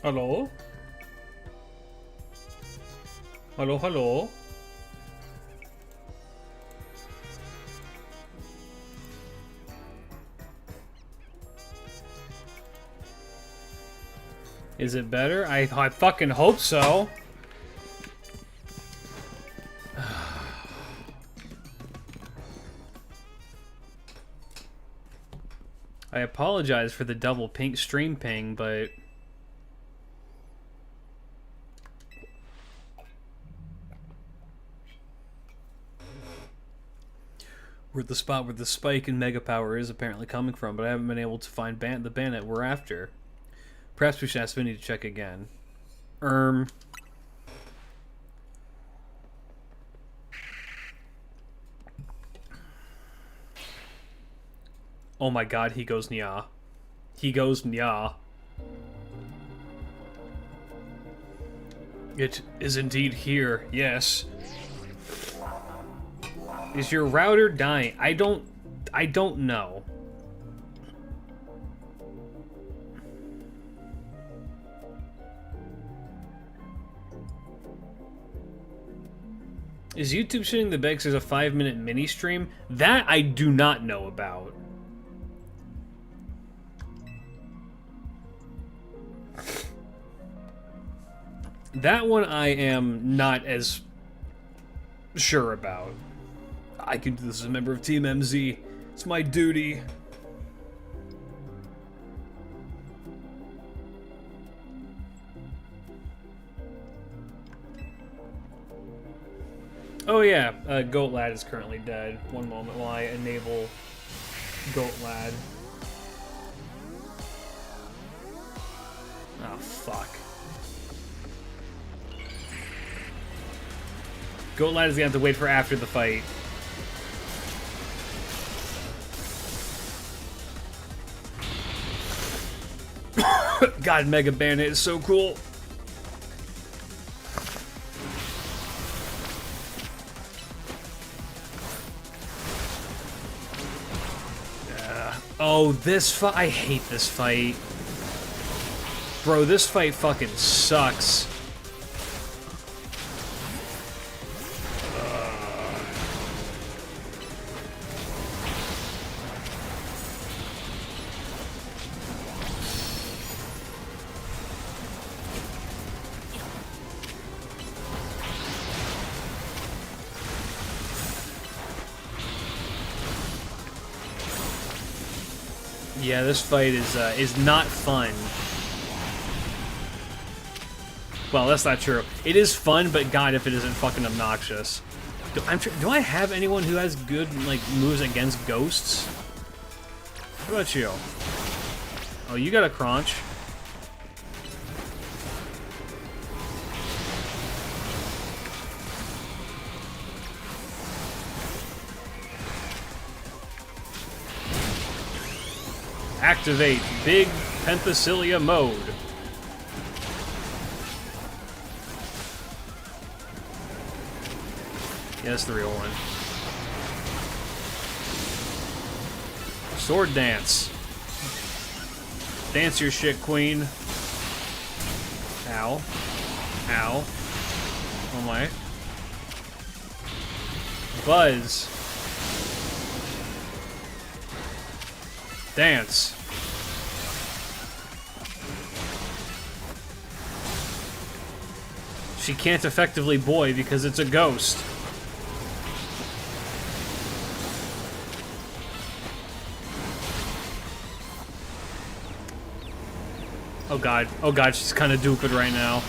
Hello? Hello, hello? Is it better? I fucking hope so. I apologize for the double pink stream ping, but... we're at the spot where the spike in mega power is apparently coming from, but I haven't been able to find the bandit we're after. Perhaps we should ask Vinny to check again. Oh my god, he goes nya. He goes nya. It is indeed here, yes. Is your router dying? I don't know. Is YouTube shitting the bed because there's a 5-minute mini stream? That I do not know about. That one I am not as sure about. I can do this as a member of Team MZ. It's my duty. Oh yeah, Goat Lad is currently dead. One moment while I enable Goat Lad. Oh, fuck. Goat Lad is gonna have to wait for after the fight. God, Mega Bandit is so cool. Oh, this fight. I hate this fight. Bro, this fight fucking sucks. Yeah, this fight is not fun. Well, that's not true. It is fun, but God, if it isn't fucking obnoxious. Do I have anyone who has good like moves against ghosts? How about you? Oh, you got a crunch. Activate Big Penthesilia mode. Yeah, that's the real one. Sword dance. Dance your shit, queen. Ow. Ow. Oh my. Buzz. Dance. She can't effectively boy because it's a ghost. Oh god, she's kind of duped right now.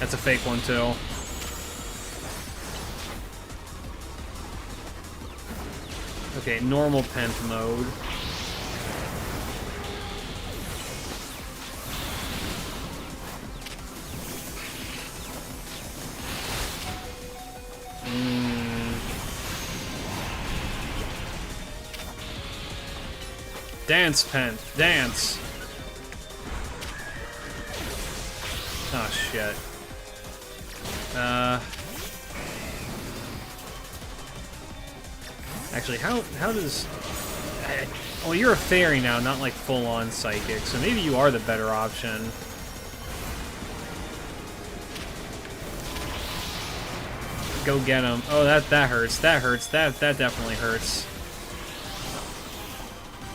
That's a fake one too. Okay, normal penth mode. Dance, Penth. Dance. Oh, shit. Actually, how does... Oh, you're a fairy now, not like full-on psychic, so maybe you are the better option. Go get him. Oh, that hurts. That hurts. That definitely hurts.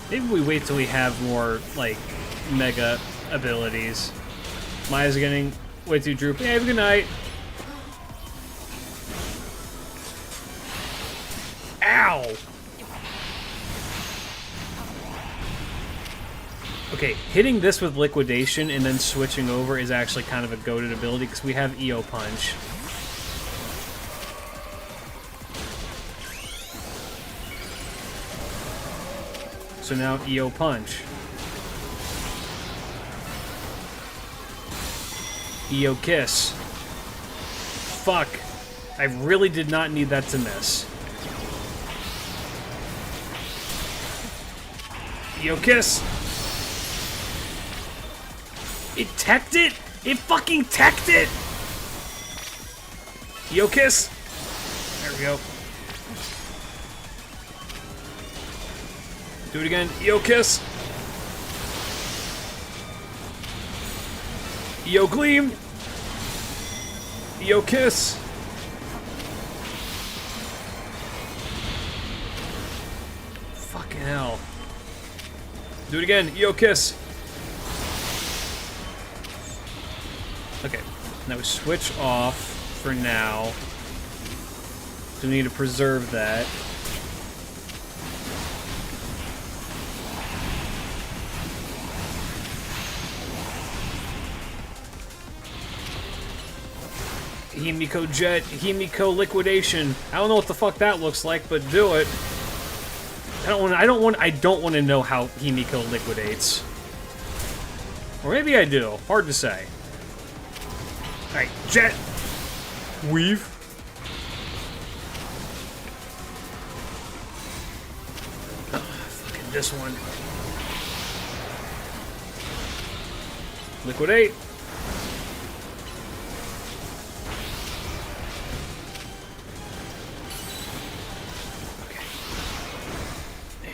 Maybe we wait till we have more, like, mega abilities. Maya's getting way too droopy. Hey, have a good night. Ow! Okay, hitting this with liquidation and then switching over is actually kind of a goated ability because we have EO Punch. So now EO Punch. EO Kiss. Fuck. I really did not need that to miss. EO Kiss. It teched it? It fucking teched it! EO Kiss. There we go. Do it again. EO Kiss. EO Gleam. EO Kiss. Fucking hell. Do it again. EO Kiss. Okay. Now we switch off for now. So we need to preserve that. Himiko Jet, Himiko Liquidation. I don't know what the fuck that looks like, but do it. I don't want to know how Himiko liquidates. Or maybe I do. Hard to say. Alright, Jet. Weave. Fucking this one. Liquidate.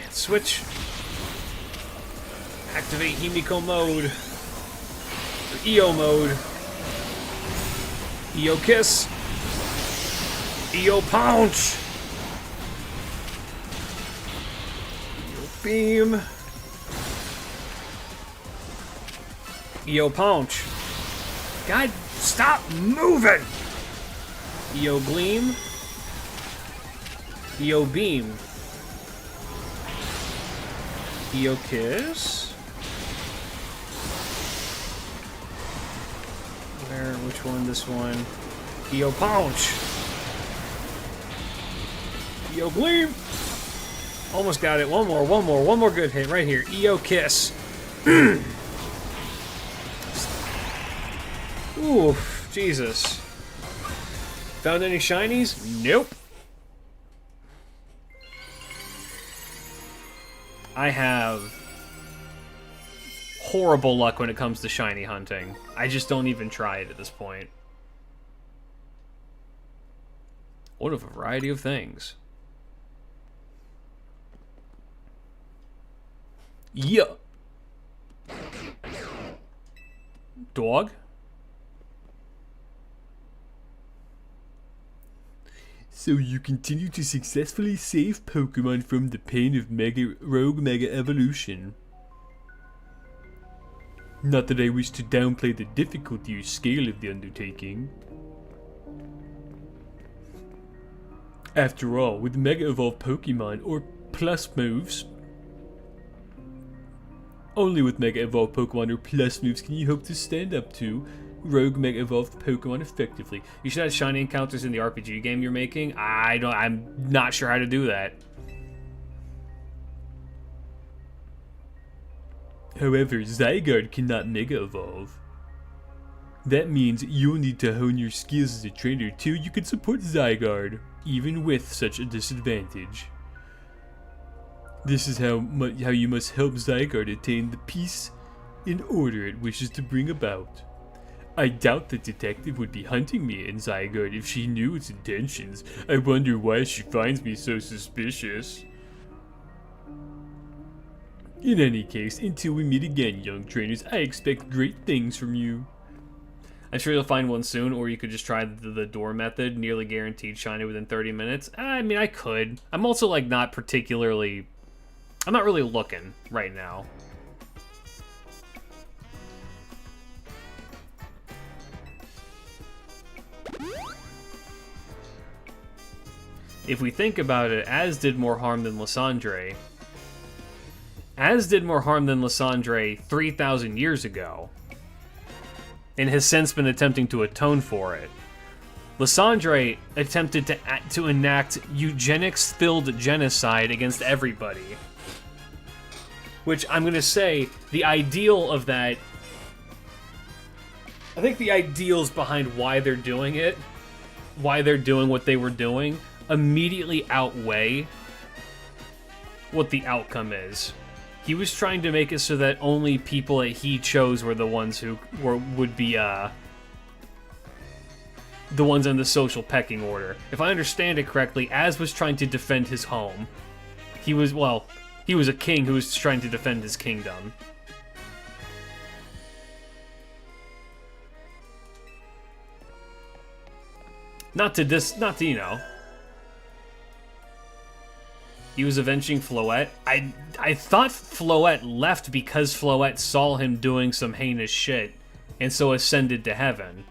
Switch. Activate Himiko mode. Or EO mode. EO Kiss. EO Pounce. EO Beam. EO Pounce. God, stop moving! EO Gleam. EO Beam. EO Kiss? Where, which one? This one. EO Pounce! EO Gleam! Almost got it. One more good hit right here. EO Kiss. Ooh, Jesus. Found any shinies? Nope. I have horrible luck when it comes to shiny hunting. I just don't even try it at this point. What a variety of things. Yeah. Dog? So you continue to successfully save Pokemon from the pain of Rogue Mega Evolution. Not that I wish to downplay the difficulty or scale of the undertaking. After all, with Mega Evolved Pokemon, or Plus moves, only with Mega Evolved Pokemon or Plus moves can you hope to stand up to Rogue Mega Evolved Pokemon effectively. You should have shiny encounters in the RPG game you're making. I'm not sure how to do that. However, Zygarde cannot Mega Evolve. That means you'll need to hone your skills as a trainer till you can support Zygarde, even with such a disadvantage. This is how you must help Zygarde attain the peace and order it wishes to bring about. I doubt the detective would be hunting me and Zygarde if she knew its intentions. I wonder why she finds me so suspicious. In any case, until we meet again, young trainers, I expect great things from you. I'm sure you'll find one soon, or you could just try the door method, nearly guaranteed shiny within 30 minutes. I mean, I could. I'm also, like, not particularly... I'm not really looking right now. If we think about it, Az did more harm than Lysandre. Az did more harm than Lysandre 3,000 years ago, and has since been attempting to atone for it. Lysandre attempted to enact eugenics-filled genocide against everybody. Which, I'm gonna say, the ideal of that... I think the ideals behind why they're doing it, why they're doing what they were doing, immediately outweigh what the outcome is. He was trying to make it so that only people that he chose were the ones who would be the ones in the social pecking order. If I understand it correctly, Az was trying to defend his home. He was a king who was trying to defend his kingdom. Not to, you know... He was avenging Floette. I thought Floette left because Floette saw him doing some heinous shit, and so ascended to heaven.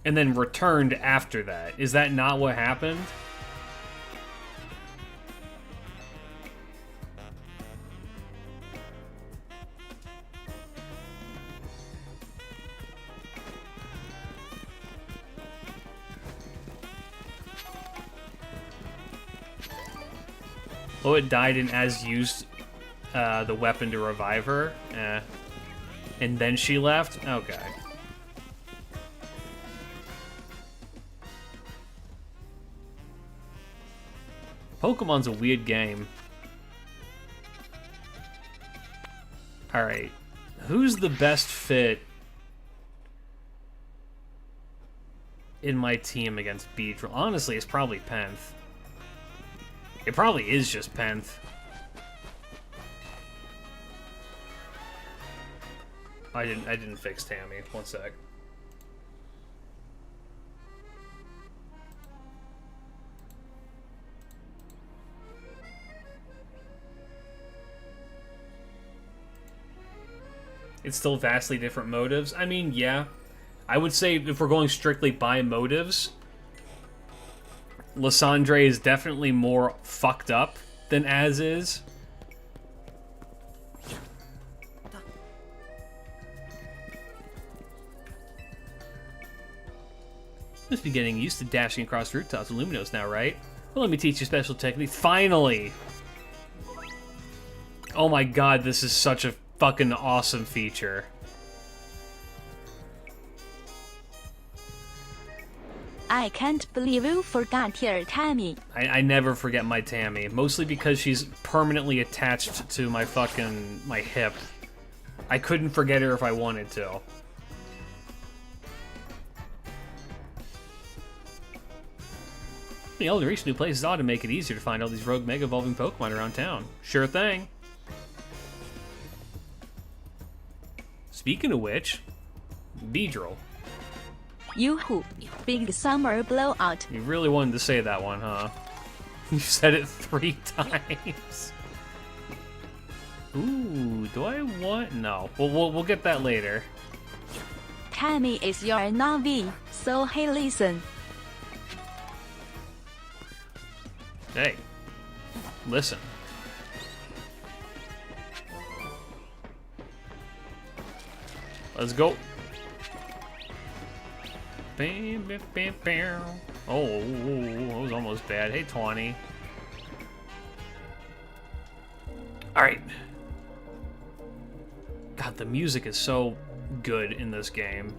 And then returned after that. Is that not what happened? Oh, it died and Az used the weapon to revive her. And then she left? Okay. Pokemon's a weird game. Alright. Who's the best fit in my team against Beedrill? Honestly, it's probably Penth. It probably is just Penth. I didn't fix Tammy. One sec. It's still vastly different motives. I mean, yeah. I would say if we're going strictly by motives, Lysandre is definitely more fucked up than Az is. Must be getting used to dashing across rooftops with Luminos now, right? Well, let me teach you special techniques. Finally! Oh my god, this is such a fucking awesome feature. I can't believe you forgot your Tammy. I never forget my Tammy, mostly because she's permanently attached to my hip. I couldn't forget her if I wanted to. The to reach new places ought to make it easier to find all these rogue Mega Evolving Pokemon around town. Sure thing. Speaking of which, Beedrill. Yoo-hoo, big summer blowout. You really wanted to say that one, huh? You said it 3 times. Ooh, do I want... No. We'll get that later. Tammy is your Navi, so hey, listen. Hey. Listen. Let's go. Oh, that was almost bad. Hey, Tawny. Alright. God, the music is so good in this game.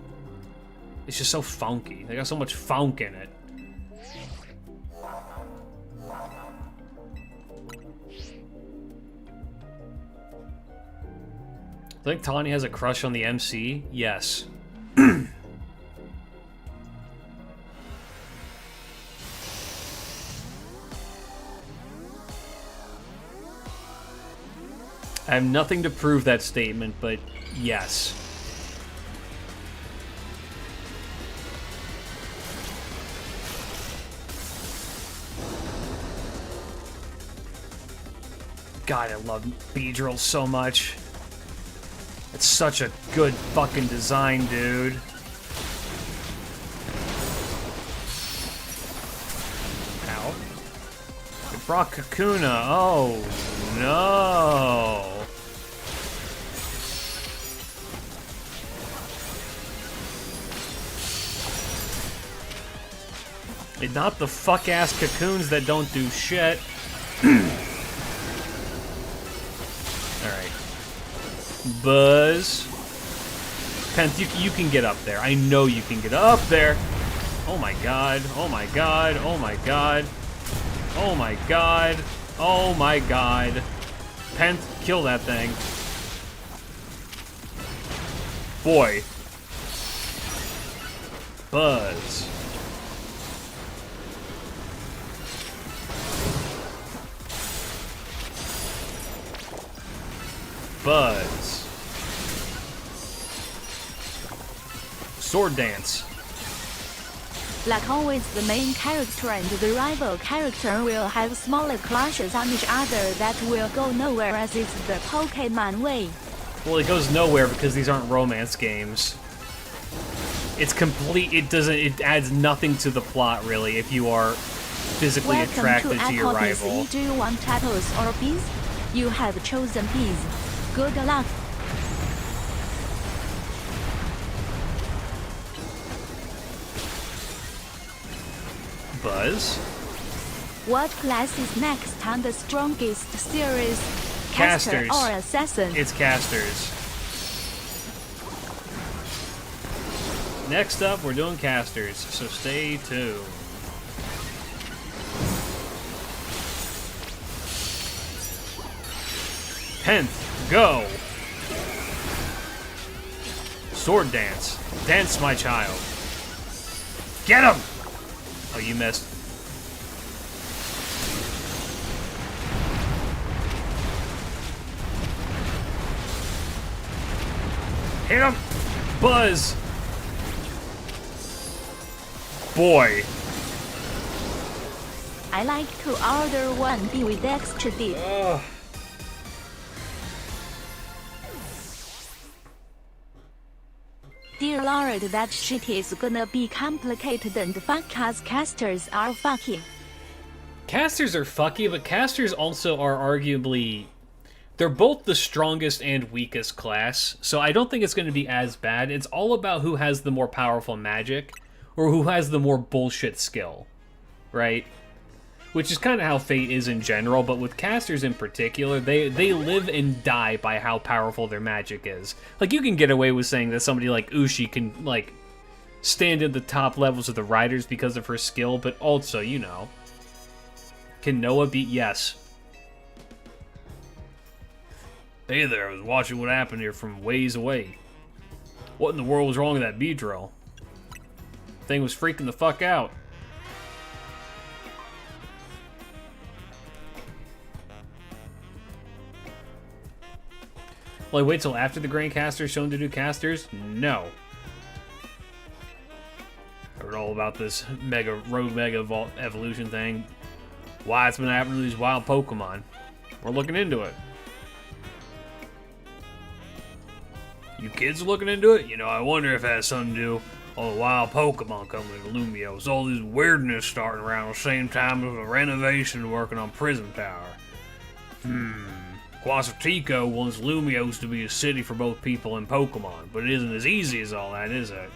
It's just so funky. They got so much funk in it. I think Tawny has a crush on the MC. Yes. I have nothing to prove that statement, but yes. God, I love Beedrill so much. It's such a good fucking design, dude. Ow. It brought Kakuna. Oh, no. And not the fuck-ass cocoons that don't do shit. Alright. Buzz. Penth, you can get up there. I know you can get up there. Oh my god. Oh my god. Oh my god. Oh my god. Oh my god. Penth, kill that thing. Boy. Buzz. Buzz. Sword Dance. Like always, the main character and the rival character will have smaller clashes on each other that will go nowhere, as it's the Pokemon way. Well, it goes nowhere because these aren't romance games. It's complete. It adds nothing to the plot, really, if you are physically attracted to your rival. Do you want apples or peas? You have chosen peas. Good luck. Buzz. What class is next on the strongest series? Caster Casters. or Assassin? It's casters. Next up, we're doing casters, so stay tuned. Penth, go! Sword Dance. Dance, my child. Get him! Oh, you missed. Hit him! Buzz! Boy. I like to order one B with extra dip. Dear Lord, that shit is gonna be complicated and fuck, cause casters are fucky. Casters are fucky, but casters also are arguably... They're both the strongest and weakest class, so I don't think it's going to be as bad. It's all about who has the more powerful magic, or who has the more bullshit skill, right? Which is kind of how Fate is in general, but with casters in particular, they live and die by how powerful their magic is. Like, you can get away with saying that somebody like Ushi can, like, stand at the top levels of the riders because of her skill, but also, you know, can Noah beat? Yes. Hey there, I was watching what happened here from ways away. What in the world was wrong with that Beedrill? Thing was freaking the fuck out. Will I wait till after the Grand Caster is shown to do casters? No. I heard all about this Rogue Mega Evolution thing. Why it's been happening to these wild Pokemon. We're looking into it. You kids are looking into it? You know, I wonder if it has something to do all the wild Pokemon coming to Lumio. It's all this weirdness starting around the same time as a renovation working on Prism Tower. Quasartico wants Lumios to be a city for both people and Pokemon, but it isn't as easy as all that, is it?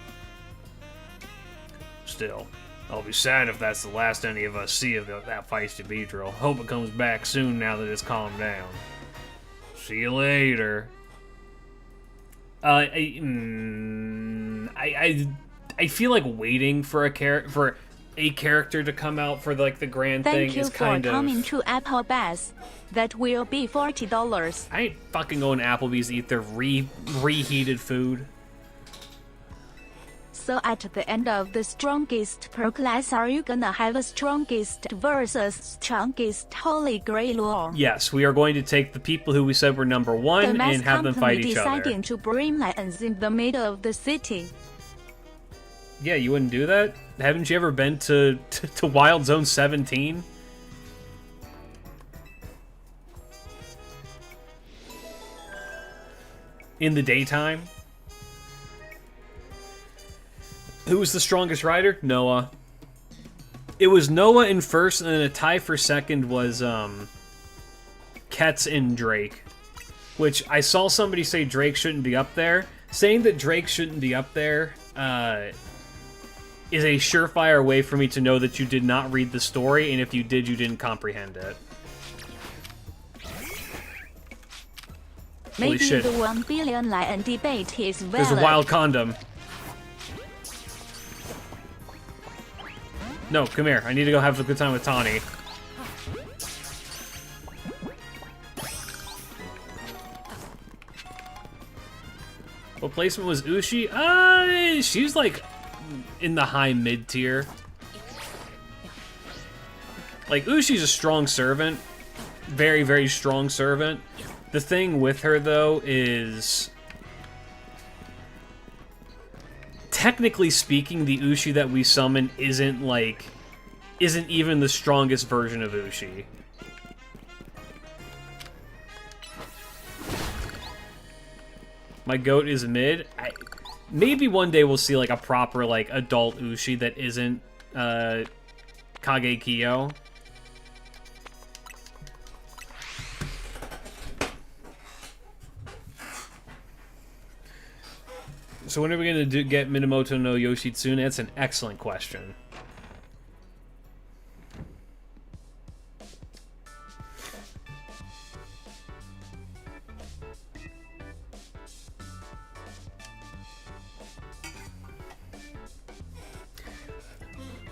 Still, I'll be sad if that's the last any of us see of that feisty Beedrill. Hope it comes back soon now that it's calmed down. See you later. I feel like waiting for a character to come out for like the grand thing is kind of... Thank you for coming to Applebee's. That will be $40. I ain't fucking going to Applebee's to eat their reheated food. So at the end of the strongest per class, are you gonna have a strongest versus strongest Holy Grail war? Yes, we are going to take the people who we said were number one and have them fight each other. Deciding to bring lions in the middle of the city. Yeah, you wouldn't do that? Haven't you ever been to Wild Zone 17? in the daytime. Who was the strongest rider? Noah. It was Noah in first, and then a tie for second was Ketz and Drake. Which I saw somebody say Drake shouldn't be up there. Saying that Drake shouldn't be up there is a surefire way for me to know that you did not read the story, and if you did, you didn't comprehend it. Maybe shit. the 1 billion lion debate is valid. There's a wild condom. No, come here. I need to go have a good time with Tawny. What placement was Ushi? She's like in the high mid tier. Like, Ushi's a strong servant. Very, very strong servant. The thing with her, though, is... technically speaking, the Ushi that we summon isn't even the strongest version of Ushi. My goat is mid. Maybe one day we'll see, like, a proper, like, adult Ushi that isn't, Kage-Kyo. So when are we going to get Minamoto no Yoshitsune? That's an excellent question.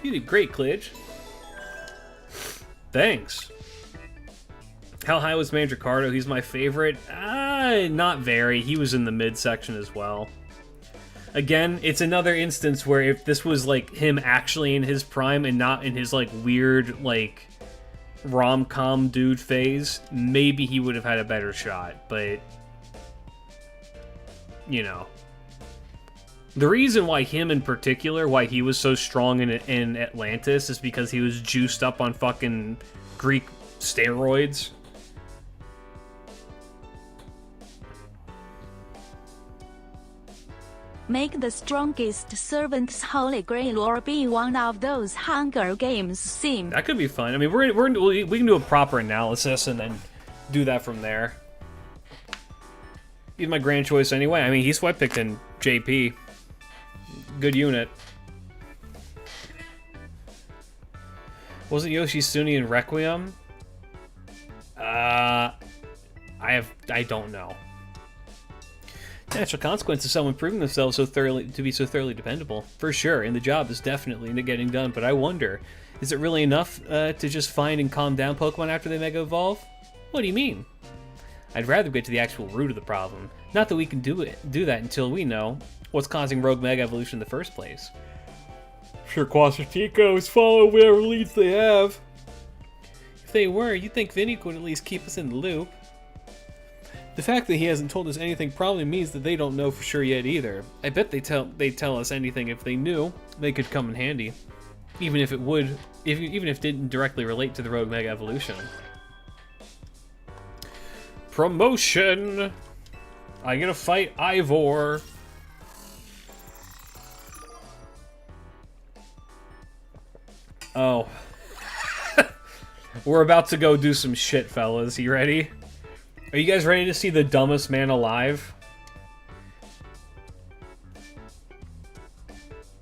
You did great, Klidge. Thanks. How high was Mandricardo? He's my favorite. Not very. He was in the mid section as well. Again, it's another instance where if this was, like, him actually in his prime and not in his, like, weird, like, rom-com dude phase, maybe he would have had a better shot, but, you know. The reason why him in particular, why he was so strong in Atlantis, is because he was juiced up on fucking Greek steroids. Make the strongest servant's holy grail or be one of those Hunger Games sim. That could be fun. I mean, we can do a proper analysis and then do that from there. He's my grand choice anyway. I mean, he sweat picked in JP. Good unit. Wasn't Yoshitsune in Requiem? I don't know. Natural consequence of someone proving themselves to be so thoroughly dependable. For sure, and the job is definitely getting done, but I wonder, is it really enough to just find and calm down Pokemon after they Mega Evolve? What do you mean? I'd rather get to the actual root of the problem. Not that we can do that until we know what's causing Rogue Mega Evolution in the first place. Sure, Quasterticos follow whatever leads they have. If they were, you'd think Vinny could at least keep us in the loop. The fact that he hasn't told us anything probably means that they don't know for sure yet either. I bet they'd tell us anything if they knew. They could come in handy. Even if it didn't directly relate to the Rogue Mega Evolution. Promotion! I'm gonna fight Ivor. Oh. We're about to go do some shit, fellas. You ready? Are you guys ready to see the dumbest man alive?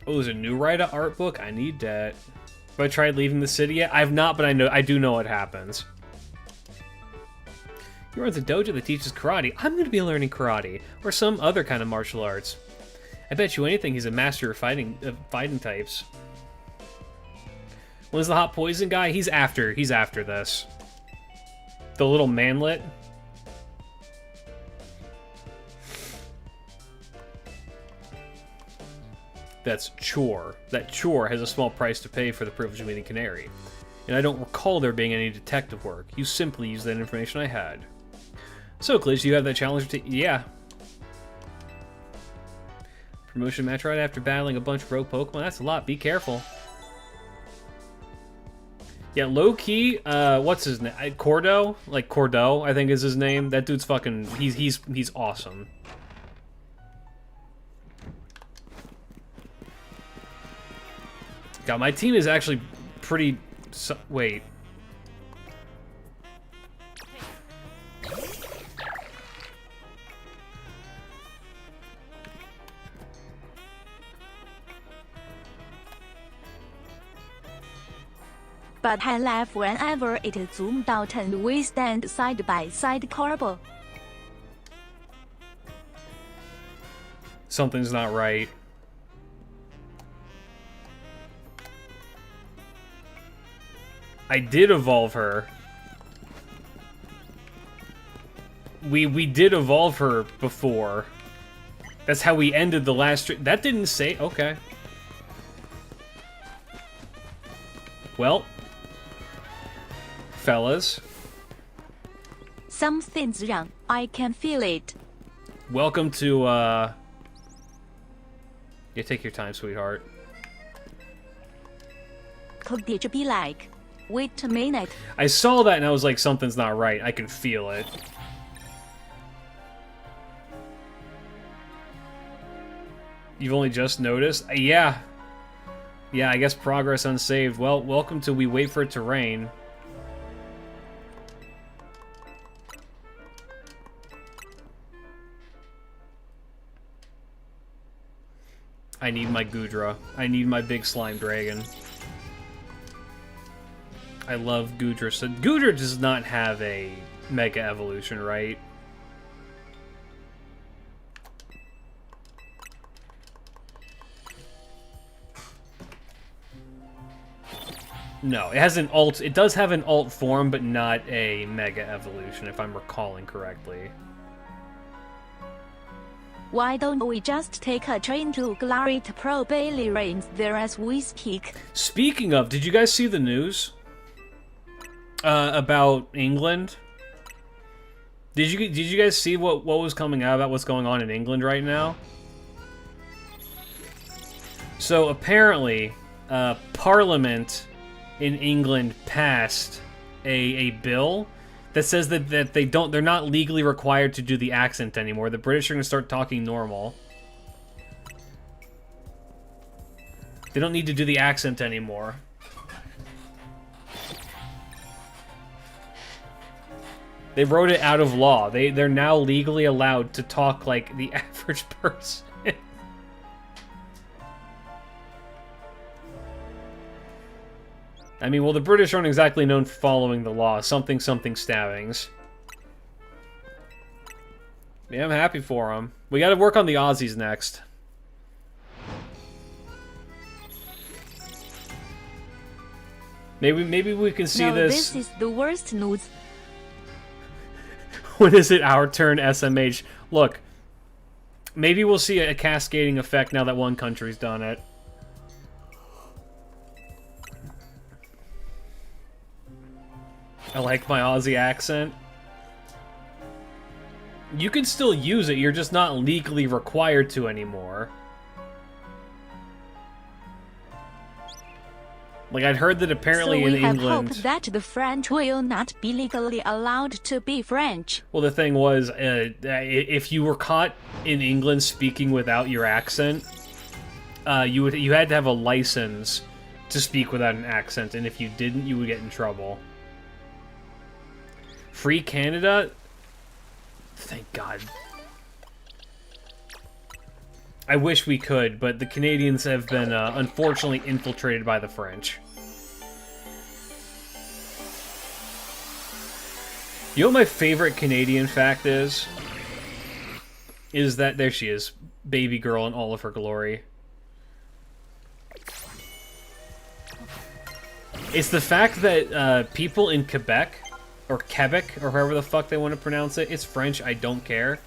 Oh, there's a new Raida art book? I need that. Have I tried leaving the city yet? I have not, but I do know what happens. He runs a dojo that teaches karate. I'm going to be learning karate, or some other kind of martial arts. I bet you anything he's a master of fighting types. When's the hot poison guy? He's after this. The little manlet. That's Chore. That Chore has a small price to pay for the privilege of meeting Canary. And I don't recall there being any detective work. You simply used that information I had. So, Klidge, do you have that challenge to... Yeah. Promotion match right after battling a bunch of rogue Pokemon? That's a lot. Be careful. Yeah, low-key, what's his name? Cordo? Like, Cordo, I think is his name. That dude's fucking... He's awesome. God, my team is actually pretty... wait. But I laugh whenever it is zoomed out and we stand side by side corpo. Something's not right. I did evolve her. We did evolve her before. That's how we ended the last... That didn't say... Okay. Well... Fellas. Something's wrong. I can feel it. Welcome to, Yeah, take your time, sweetheart. Could it be like... Wait a minute. I saw that and I was like, something's not right. I can feel it. You've only just noticed? Yeah. Yeah, I guess progress unsaved. Well, welcome to We Wait for It to Rain. I need my Goodra. I need my big slime dragon. I love Goodra. So Goodra does not have a Mega Evolution, right? No, it has an alt. It does have an alt form, but not a Mega Evolution, if I'm recalling correctly. Why don't we just take a train to Glarit Pro Bailey Reigns there as we speak? Speaking of, did you guys see the news? About England? Did you guys see what was coming out about what's going on in England right now? So apparently, Parliament in England passed a bill that says that they're not legally required to do the accent anymore. The British are going to start talking normal. They don't need to do the accent anymore. They wrote it out of law. They're now legally allowed to talk like the average person. I mean, well, the British aren't exactly known for following the law. Something stabbings. Yeah, I'm happy for them. We got to work on the Aussies next. Maybe we can see this. This is the worst news. When is it our turn, SMH? Look, maybe we'll see a cascading effect now that one country's done it. I like my Aussie accent. You can still use it, you're just not legally required to anymore. Like, I'd heard that apparently in England... So we have hope that the French will not be legally allowed to be French. Well, the thing was, if you were caught in England speaking without your accent, you had to have a license to speak without an accent, and if you didn't, you would get in trouble. Free Canada? Thank God. I wish we could, but the Canadians have been, unfortunately, infiltrated by the French. You know what my favorite Canadian fact is? Is that... There she is. Baby girl in all of her glory. It's the fact that, people in Quebec... or Quebec, or however the fuck they want to pronounce it. It's French, I don't care.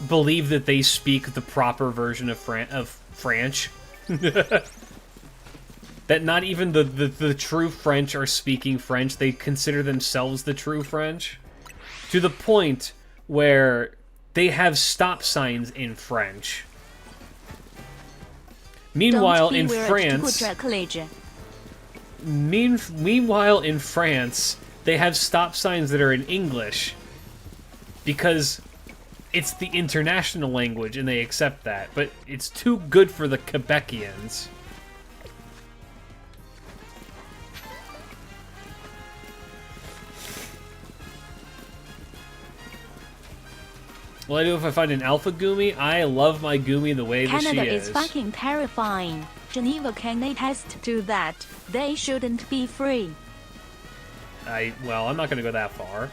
Believe that they speak the proper version of French. That not even the true French are speaking French. They consider themselves the true French. To the point where they have stop signs in French. Meanwhile, in France... Meanwhile, in France, they have stop signs that are in English, because it's the international language and they accept that, but it's too good for the Quebecians. What do I do if I find an alpha Gumi? I love my Gumi the way that she is. Canada is fucking terrifying. Geneva can attest to that. They shouldn't be free. Well, I'm not gonna go that far.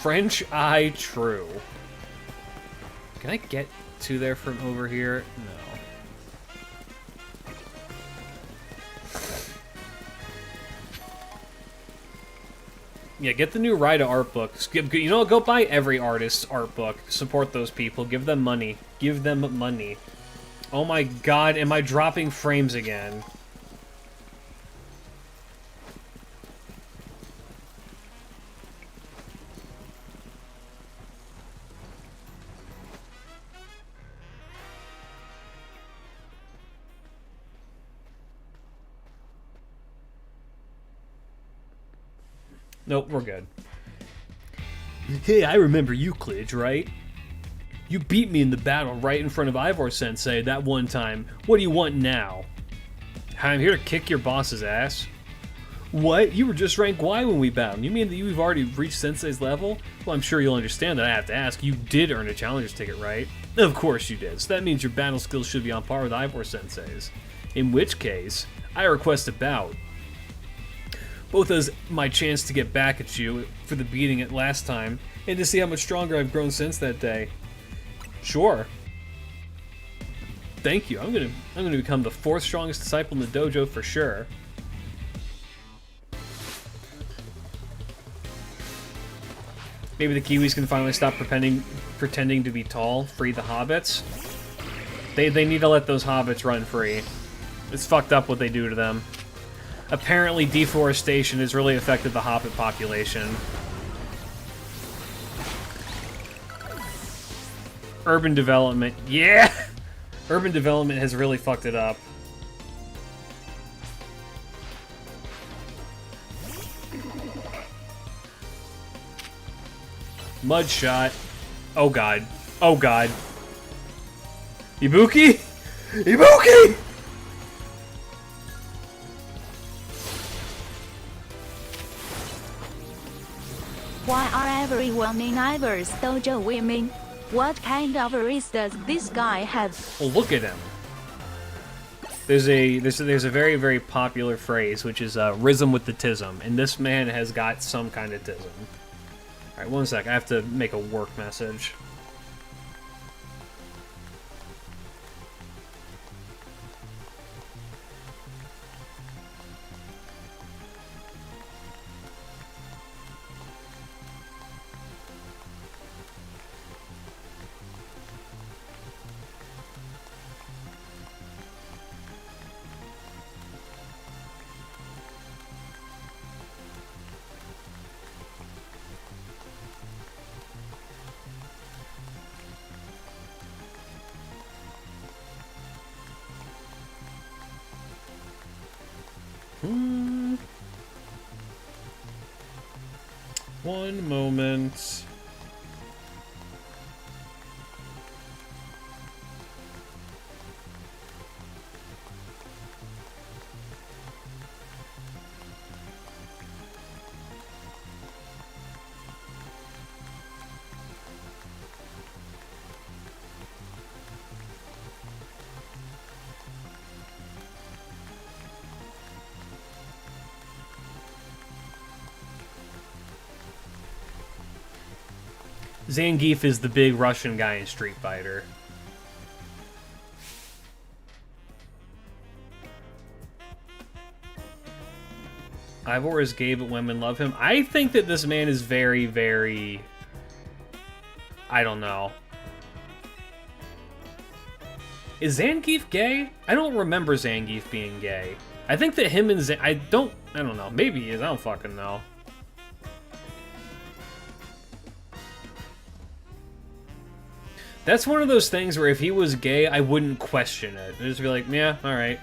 French eye true. Can I get to there from over here? No. Yeah, get the new Rida art book. You know, go buy every artist's art book. Support those people. Give them money. Give them money. Oh my god, am I dropping frames again? Nope, we're good. Hey, I remember you, Klidge, right? You beat me in the battle right in front of Ivor-sensei that one time. What do you want now? I'm here to kick your boss's ass. What? You were just rank Y when we battled. You mean that you've already reached Sensei's level? Well, I'm sure you'll understand that I have to ask. You did earn a challenger's ticket, right? Of course you did. So that means your battle skills should be on par with Ivor-sensei's. In which case, I request a bout. Both as my chance to get back at you for the beating it last time, and to see how much stronger I've grown since that day. Sure. Thank you. I'm gonna become the 4th strongest disciple in the dojo for sure. Maybe the Kiwis can finally stop pretending to be tall, free the hobbits. They need to let those hobbits run free. It's fucked up what they do to them. Apparently, deforestation has really affected the hobbit population. Urban development, yeah! Urban development has really fucked it up. Mud shot. Oh god. Oh god. Ibuki? Ibuki! Why are everyone in Ivor's dojo women? What kind of wrist does this guy have? Well, look at him. There's a very, very popular phrase, which is "rism with the tism," and this man has got some kind of tism. All right, one sec. I have to make a work message. One moment. Zangief is the big Russian guy in Street Fighter. Ivor is gay, but women love him. I think that this man is very, very... I don't know. Is Zangief gay? I don't remember Zangief being gay. I think that him and I don't know. Maybe he is. I don't fucking know. That's one of those things where if he was gay, I wouldn't question it. I'd just be like, yeah, alright.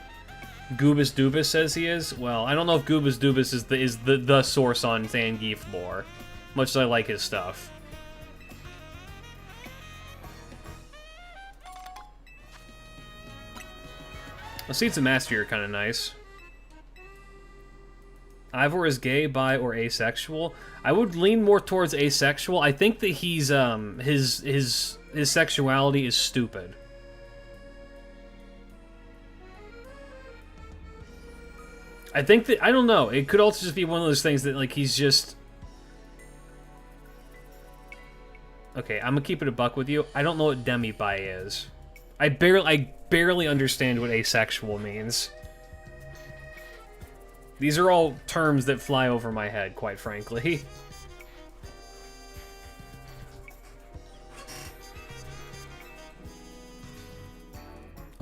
Goobus Doobus says he is. Well, I don't know if Goobus Doobus is the source on Zangief lore, much as I like his stuff. The Seats of Mastery are kind of nice. Ivor is gay, bi, or asexual. I would lean more towards asexual. I think that he's his sexuality is stupid. I think that, I don't know, it could also just be one of those things that, like, he's just... Okay, I'm gonna keep it a buck with you. I don't know what demi-bi is. I barely understand what asexual means. These are all terms that fly over my head, quite frankly.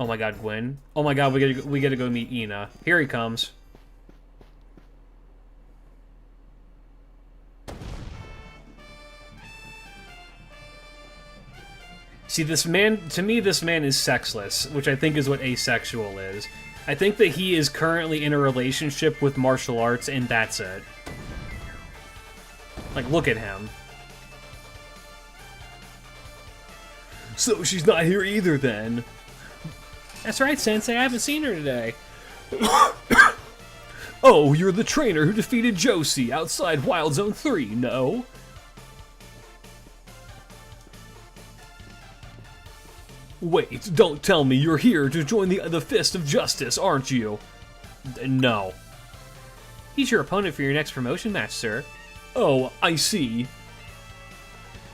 Oh my god, Gwen. Oh my god, we gotta go meet Ina. Here he comes. See, this man, to me, this man is sexless, which I think is what asexual is. I think that he is currently in a relationship with martial arts, and that's it. Like, look at him. So she's not here either, then? That's right, Sensei, I haven't seen her today. Oh, you're the trainer who defeated Josie outside Wild Zone 3, no? Wait, don't tell me you're here to join the Fist of Justice, aren't you? No. He's your opponent for your next promotion match, sir. Oh, I see.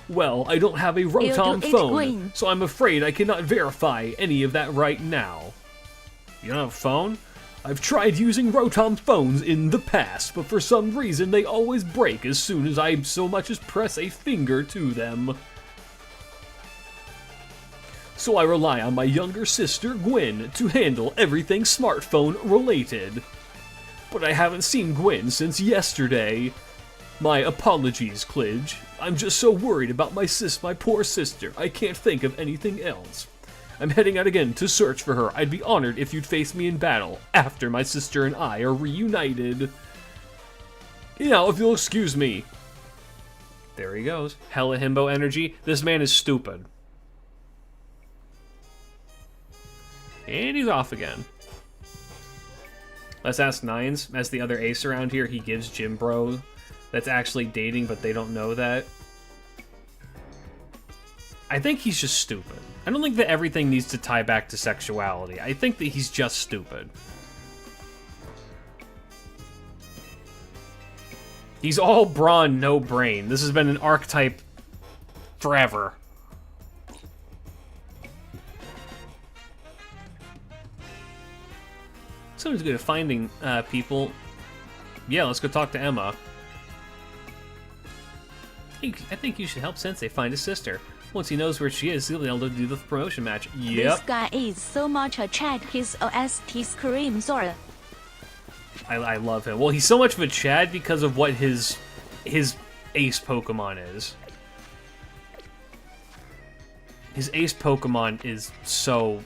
Well, I don't have a Rotom phone, so I'm afraid I cannot verify any of that right now. You don't have a phone? I've tried using Rotom phones in the past, but for some reason they always break as soon as I so much as press a finger to them. So I rely on my younger sister, Gwen, to handle everything smartphone related. But I haven't seen Gwen since yesterday. My apologies, Klidge. I'm just so worried about my poor sister, I can't think of anything else. I'm heading out again to search for her. I'd be honored if you'd face me in battle after my sister and I are reunited. Now, if you'll excuse me. There he goes. Hella himbo energy. This man is stupid. And he's off again. Let's ask Nines. As the other ace around here, he gives Jim Bro that's actually dating, but they don't know that. I think he's just stupid. I don't think that everything needs to tie back to sexuality. I think that he's just stupid. He's all brawn, no brain. This has been an archetype forever. Someone's good at finding people. Yeah, let's go talk to Emma. I think you should help Sensei find his sister. Once he knows where she is, he'll be able to do the promotion match. Yep. This guy is so much a Chad, his OST scream sort. I love him. Well, he's so much of a Chad because of what his ace Pokemon is. His ace Pokemon is so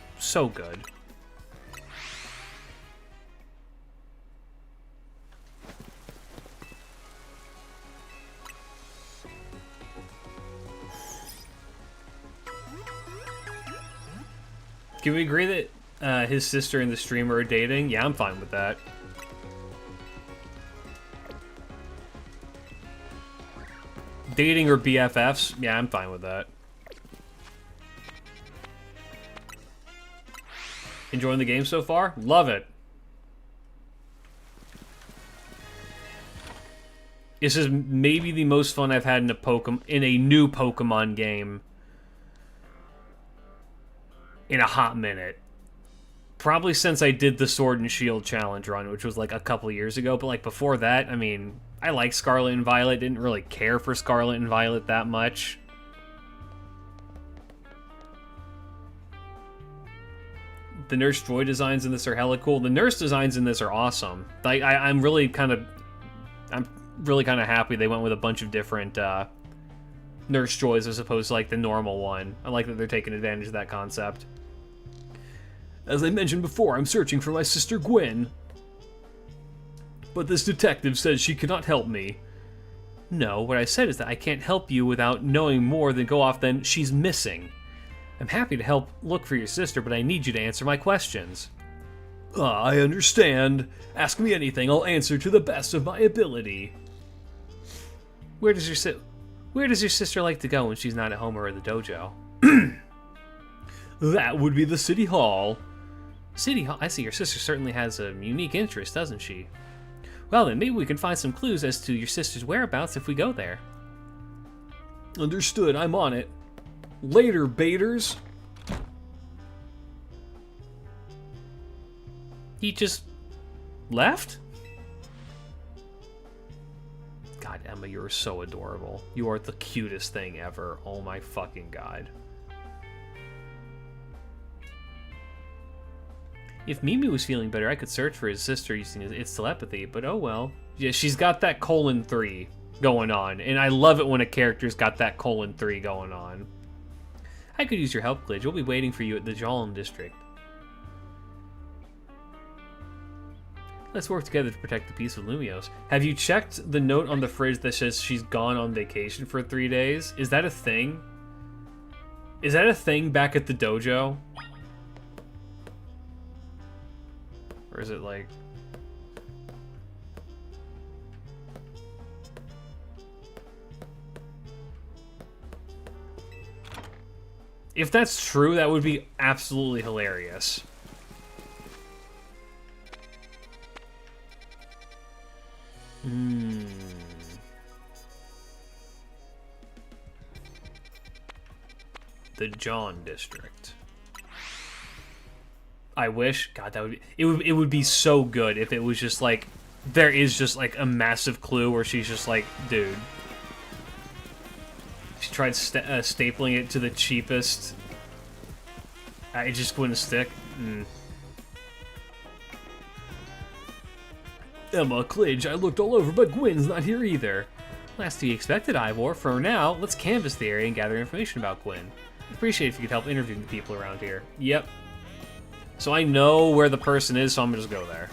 good. Can we agree that his sister and the streamer are dating? Yeah, I'm fine with that. Dating or BFFs? Yeah, I'm fine with that. Enjoying the game so far? Love it. This is maybe the most fun I've had in a new Pokemon game in a hot minute. Probably since I did the Sword and Shield challenge run, which was like a couple years ago, but like before that, I mean, I like Scarlet and Violet, didn't really care for Scarlet and Violet that much. The Nurse Joy designs in this are hella cool. The Nurse designs in this are awesome. Like, I'm really kind of happy they went with a bunch of different Nurse Joys as opposed to like the normal one. I like that they're taking advantage of that concept. As I mentioned before, I'm searching for my sister Gwen. But this detective says she cannot help me. No, what I said is that I can't help you without knowing more than go off than she's missing. I'm happy to help look for your sister, but I need you to answer my questions. I understand. Ask me anything, I'll answer to the best of my ability. Where does your sister like to go when she's not at home or at the dojo? That would be the City Hall. City Hall? I see your sister certainly has a unique interest, doesn't she? Well then, maybe we can find some clues as to your sister's whereabouts if we go there. Understood, I'm on it. Later, baiters. He just left? God, Emma, you're so adorable. You are the cutest thing ever. Oh my fucking god. If Mimi was feeling better, I could search for his sister using its telepathy, but oh well. Yeah, she's got that :3 going on, and I love it when a character's got that :3 going on. I could use your help, Glidge. We'll be waiting for you at the Jalan district. Let's work together to protect the peace of Lumios. Have you checked the note on the fridge that says she's gone on vacation for 3 days? Is that a thing? Is that a thing back at the dojo? Or is it like... If that's true, that would be absolutely hilarious. The John district. I wish, God, that would be, it would be so good if it was just like, there is just like a massive clue where she's just like, dude. She tried stapling it to the cheapest. It just wouldn't stick. Emma, Klidge, I looked all over, but Gwen's not here either. Last to be expected, Ivor. For now, let's canvass the area and gather information about Gwen. I'd appreciate if you could help interviewing the people around here. Yep. So I know where the person is, so I'm gonna just go there.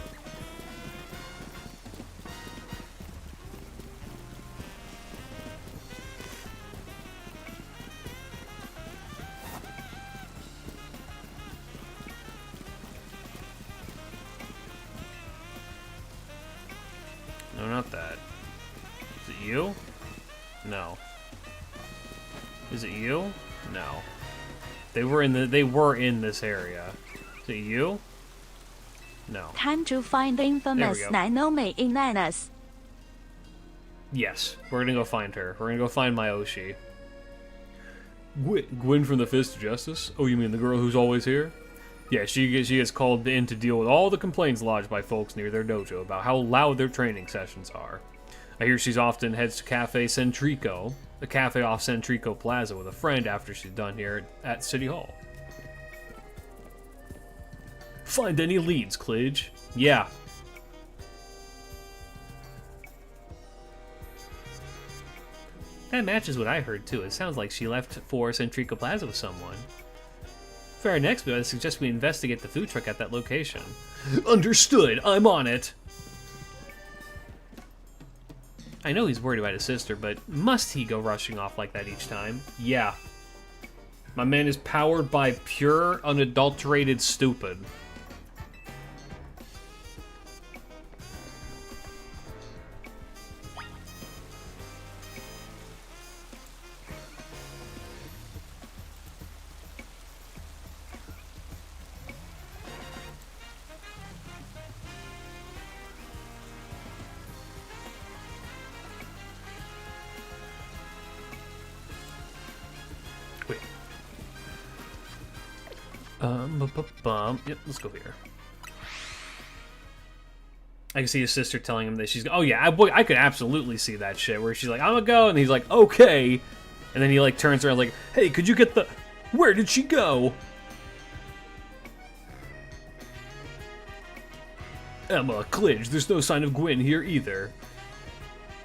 No, not that. Is it you? No. Is it you? No. They were in this area. Is it you? No. Time to find the infamous Naomi in Nanas. Yes, we're gonna go find her. We're gonna go find Myoshi. Gwen from the Fist of Justice? Oh, you mean the girl who's always here? Yeah, she gets called in to deal with all the complaints lodged by folks near their dojo about how loud their training sessions are. I hear she's often heads to Cafe Centrico, the cafe off Centrico Plaza, with a friend after she's done here at City Hall. Find any leads, Klidge? Yeah. That matches what I heard, too. It sounds like she left for Centrico Plaza with someone. Fair next, but I suggest we investigate the food truck at that location. Understood. I'm on it. I know he's worried about his sister, but must he go rushing off like that each time? Yeah. My man is powered by pure, unadulterated stupid. Yep, let's go here. I can see his sister telling him that she's... Oh, yeah, I could absolutely see that shit, where she's like, I'm gonna go, and he's like, okay. And then he, like, turns around like, hey, could you get the... Where did she go? Emma, Klidge, there's no sign of Gwen here either.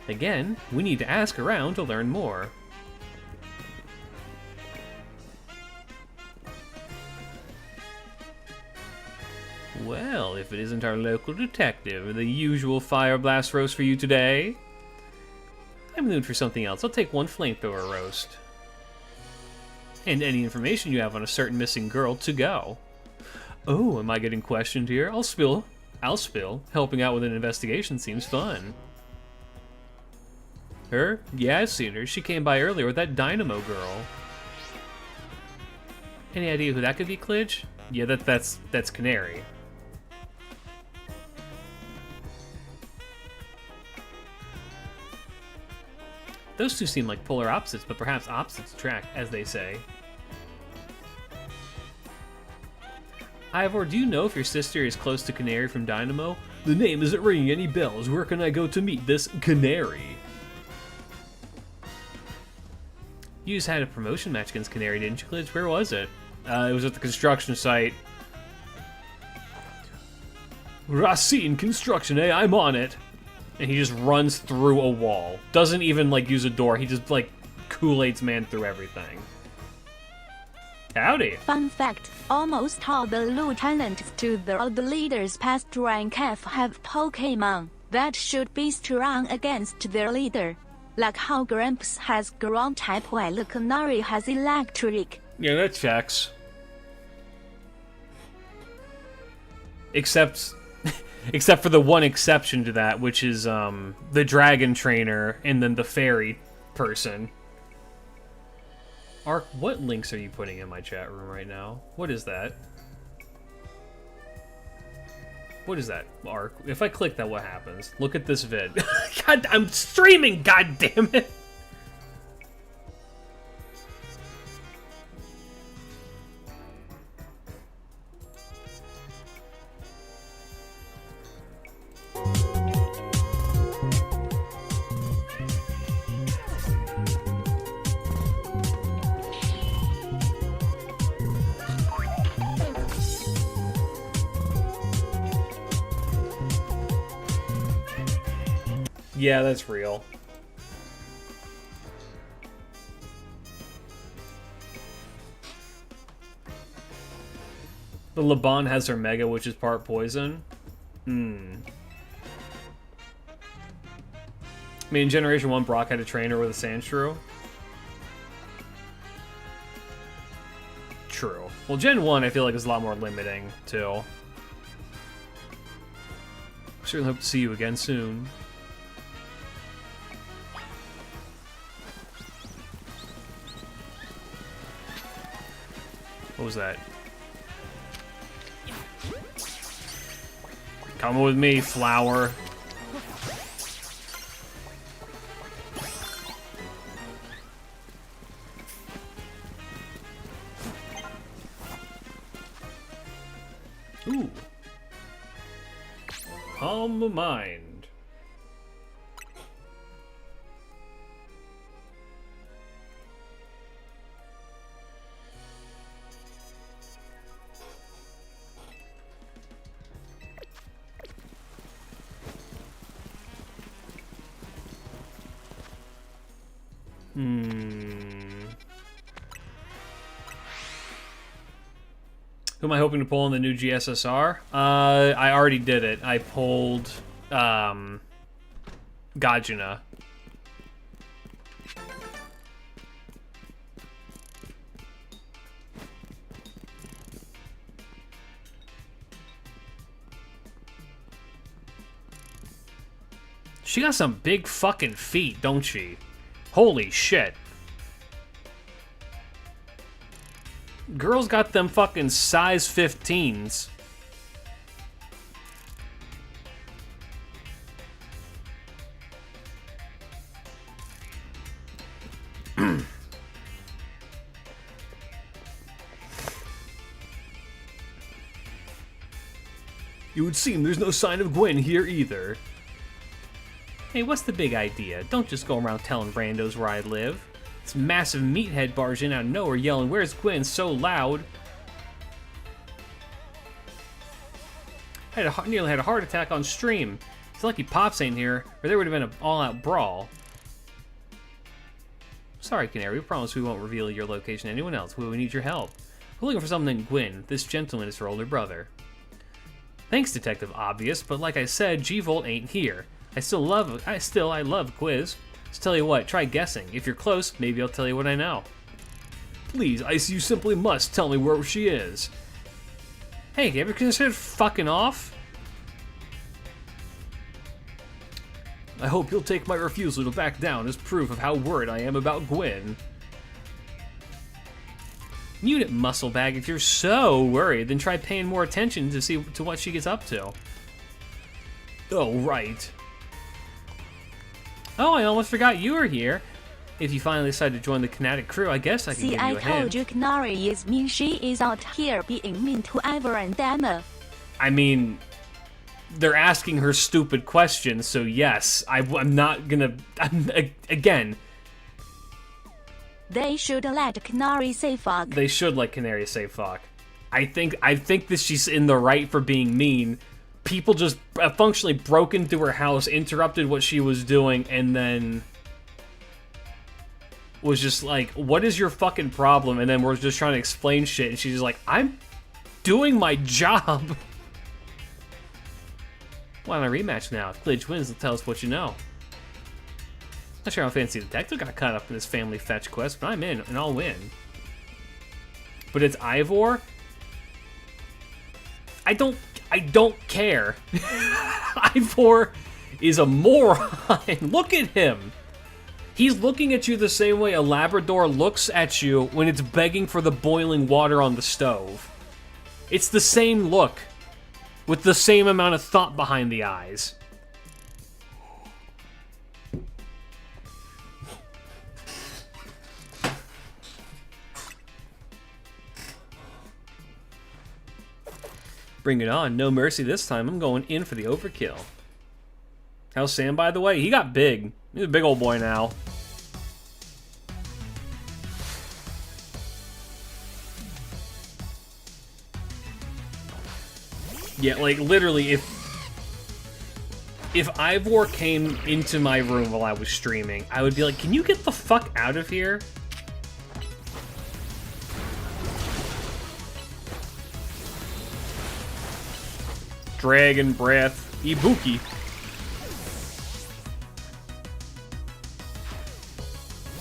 Again, we need to ask around to learn more. Well, if it isn't our local detective, the usual fire blast roast for you today. I'm in the mood for something else. I'll take one flamethrower roast. And any information you have on a certain missing girl to go. Oh, am I getting questioned here? I'll spill. Helping out with an investigation seems fun. Her? Yeah, I've seen her. She came by earlier with that Dynamo girl. Any idea who that could be, Klidge? Yeah, that's Canary. Those two seem like polar opposites, but perhaps opposites attract, as they say. Ivor, do you know if your sister is close to Canary from Dynamo? The name isn't ringing any bells. Where can I go to meet this Canary? You just had a promotion match against Canary, didn't you, Klidge? Where was it? It was at the construction site. Racine Construction, eh? I'm on it. And he just runs through a wall. Doesn't even, like, use a door. He just, like, Kool-Aid's man through everything. Howdy. Fun fact, almost all the lieutenants to the leaders past rank F have Pokemon that should be strong against their leader. Like how Gramps has ground type while Canary has electric. Yeah, that checks. Except for the one exception to that, which is the dragon trainer and then the fairy person. Ark, what links are you putting in my chat room right now? What is that? What is that, Ark? If I click that, what happens? Look at this vid. God, I'm streaming, god damn it! Yeah, that's real. The Laban has her Mega, which is part poison. I mean, in Generation 1, Brock had a trainer with a Sandshrew. True. Well, Gen 1, I feel like, is a lot more limiting, too. Certainly hope to see you again soon. What was that? Come with me, flower. Ooh. Calm mind. Who am I hoping to pull in the new GSSR? I already did it. I pulled, Gajina. She got some big fucking feet, don't she? Holy shit. Girl's got them fucking size 15s. It would seem there's no sign of Gwen here either. Hey, what's the big idea? Don't just go around telling randos where I live. This massive meathead barged in out of nowhere yelling, "Where's Gwen?" so loud. Nearly had a heart attack on stream. It's lucky Pops ain't here, or there would have been an all-out brawl. Sorry, Canary, we promise we won't reveal your location to anyone else, but we need your help. We're looking for someone named Gwen. This gentleman is her older brother. Thanks, Detective Obvious, but like I said, G-Volt ain't here. I love quiz. So tell you what, try guessing. If you're close, maybe I'll tell you what I know. Please, you simply must tell me where she is. Hey, you ever considered fucking off? I hope you'll take my refusal to back down as proof of how worried I am about Gwen. Mute it, musclebag. If you're so worried, then try paying more attention to what she gets up to. Oh, right. Oh, I almost forgot you were here. If you finally decide to join the Kinetic crew, I guess I can give you a hint. See, I told you Canary is mean. She is out here being mean to Ivor and Dana. I mean, they're asking her stupid questions, so yes, I'm not gonna... again... They should let Canary say fuck. They should let Canary say fuck. I think that she's in the right for being mean. People just functionally broke into her house, interrupted what she was doing, and then... was just like, what is your fucking problem? And then we're just trying to explain shit, and she's just like, I'm doing my job. Why not a rematch now? If Glitch wins, they'll tell us what you know. Not sure how fancy the detective got caught up in this family fetch quest, but I'm in, and I'll win. But it's Ivor? I don't care. Ivor is a moron. Look at him. He's looking at you the same way a Labrador looks at you when it's begging for the boiling water on the stove. It's the same look, with the same amount of thought behind the eyes. Bring it on. No mercy this time. I'm going in for the overkill. How's Sam, by the way? He got big. He's a big old boy now. Yeah, like, literally, if Ivor came into my room while I was streaming, I would be like, can you get the fuck out of here? Dragon Breath Ibuki.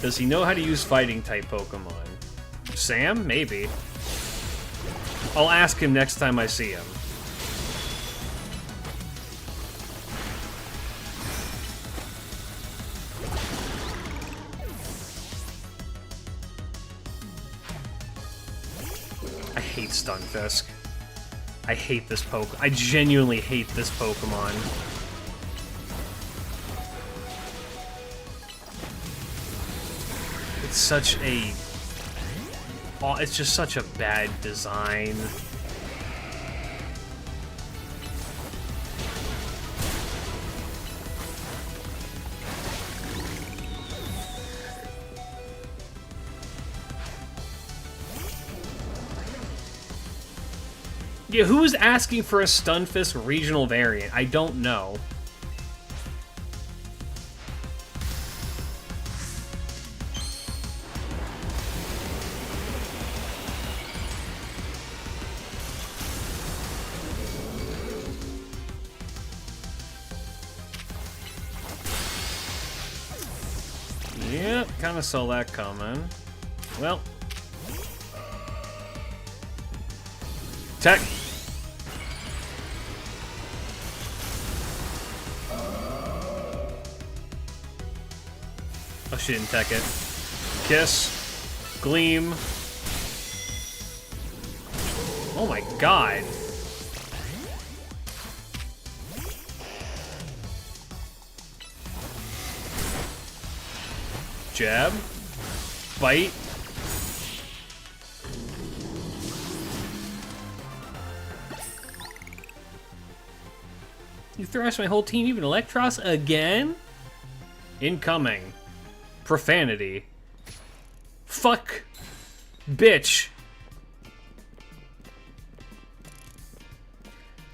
Does he know how to use fighting type Pokemon? Sam? Maybe. I'll ask him next time I see him. I hate Stunfisk. I hate this Pokemon. I genuinely hate this Pokemon. It's such a... Oh, it's just such a bad design. Yeah, who is asking for a Stunfisk regional variant? I don't know. Yep, kind of saw that coming. Well. Tech. Oh, she didn't tech it. Kiss. Gleam. Oh my god. Jab. Bite. You thrashed my whole team, even Electros, again? Incoming. Profanity. Fuck. Bitch.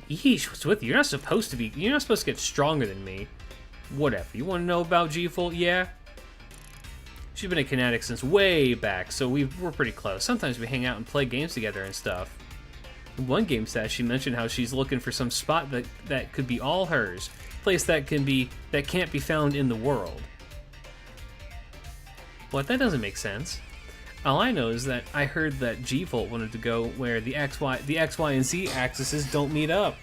Yeesh, what's with you? You're not supposed to get stronger than me. Whatever. You want to know about G-Full? Yeah. She's been a Kinetic since way back, so we're pretty close. Sometimes we hang out and play games together and stuff. In one game stat, she mentioned how she's looking for some spot that could be all hers, place that can't be found in the world. What? That doesn't make sense. All I know is that I heard that G-Volt wanted to go where the X, Y, and Z axes don't meet up.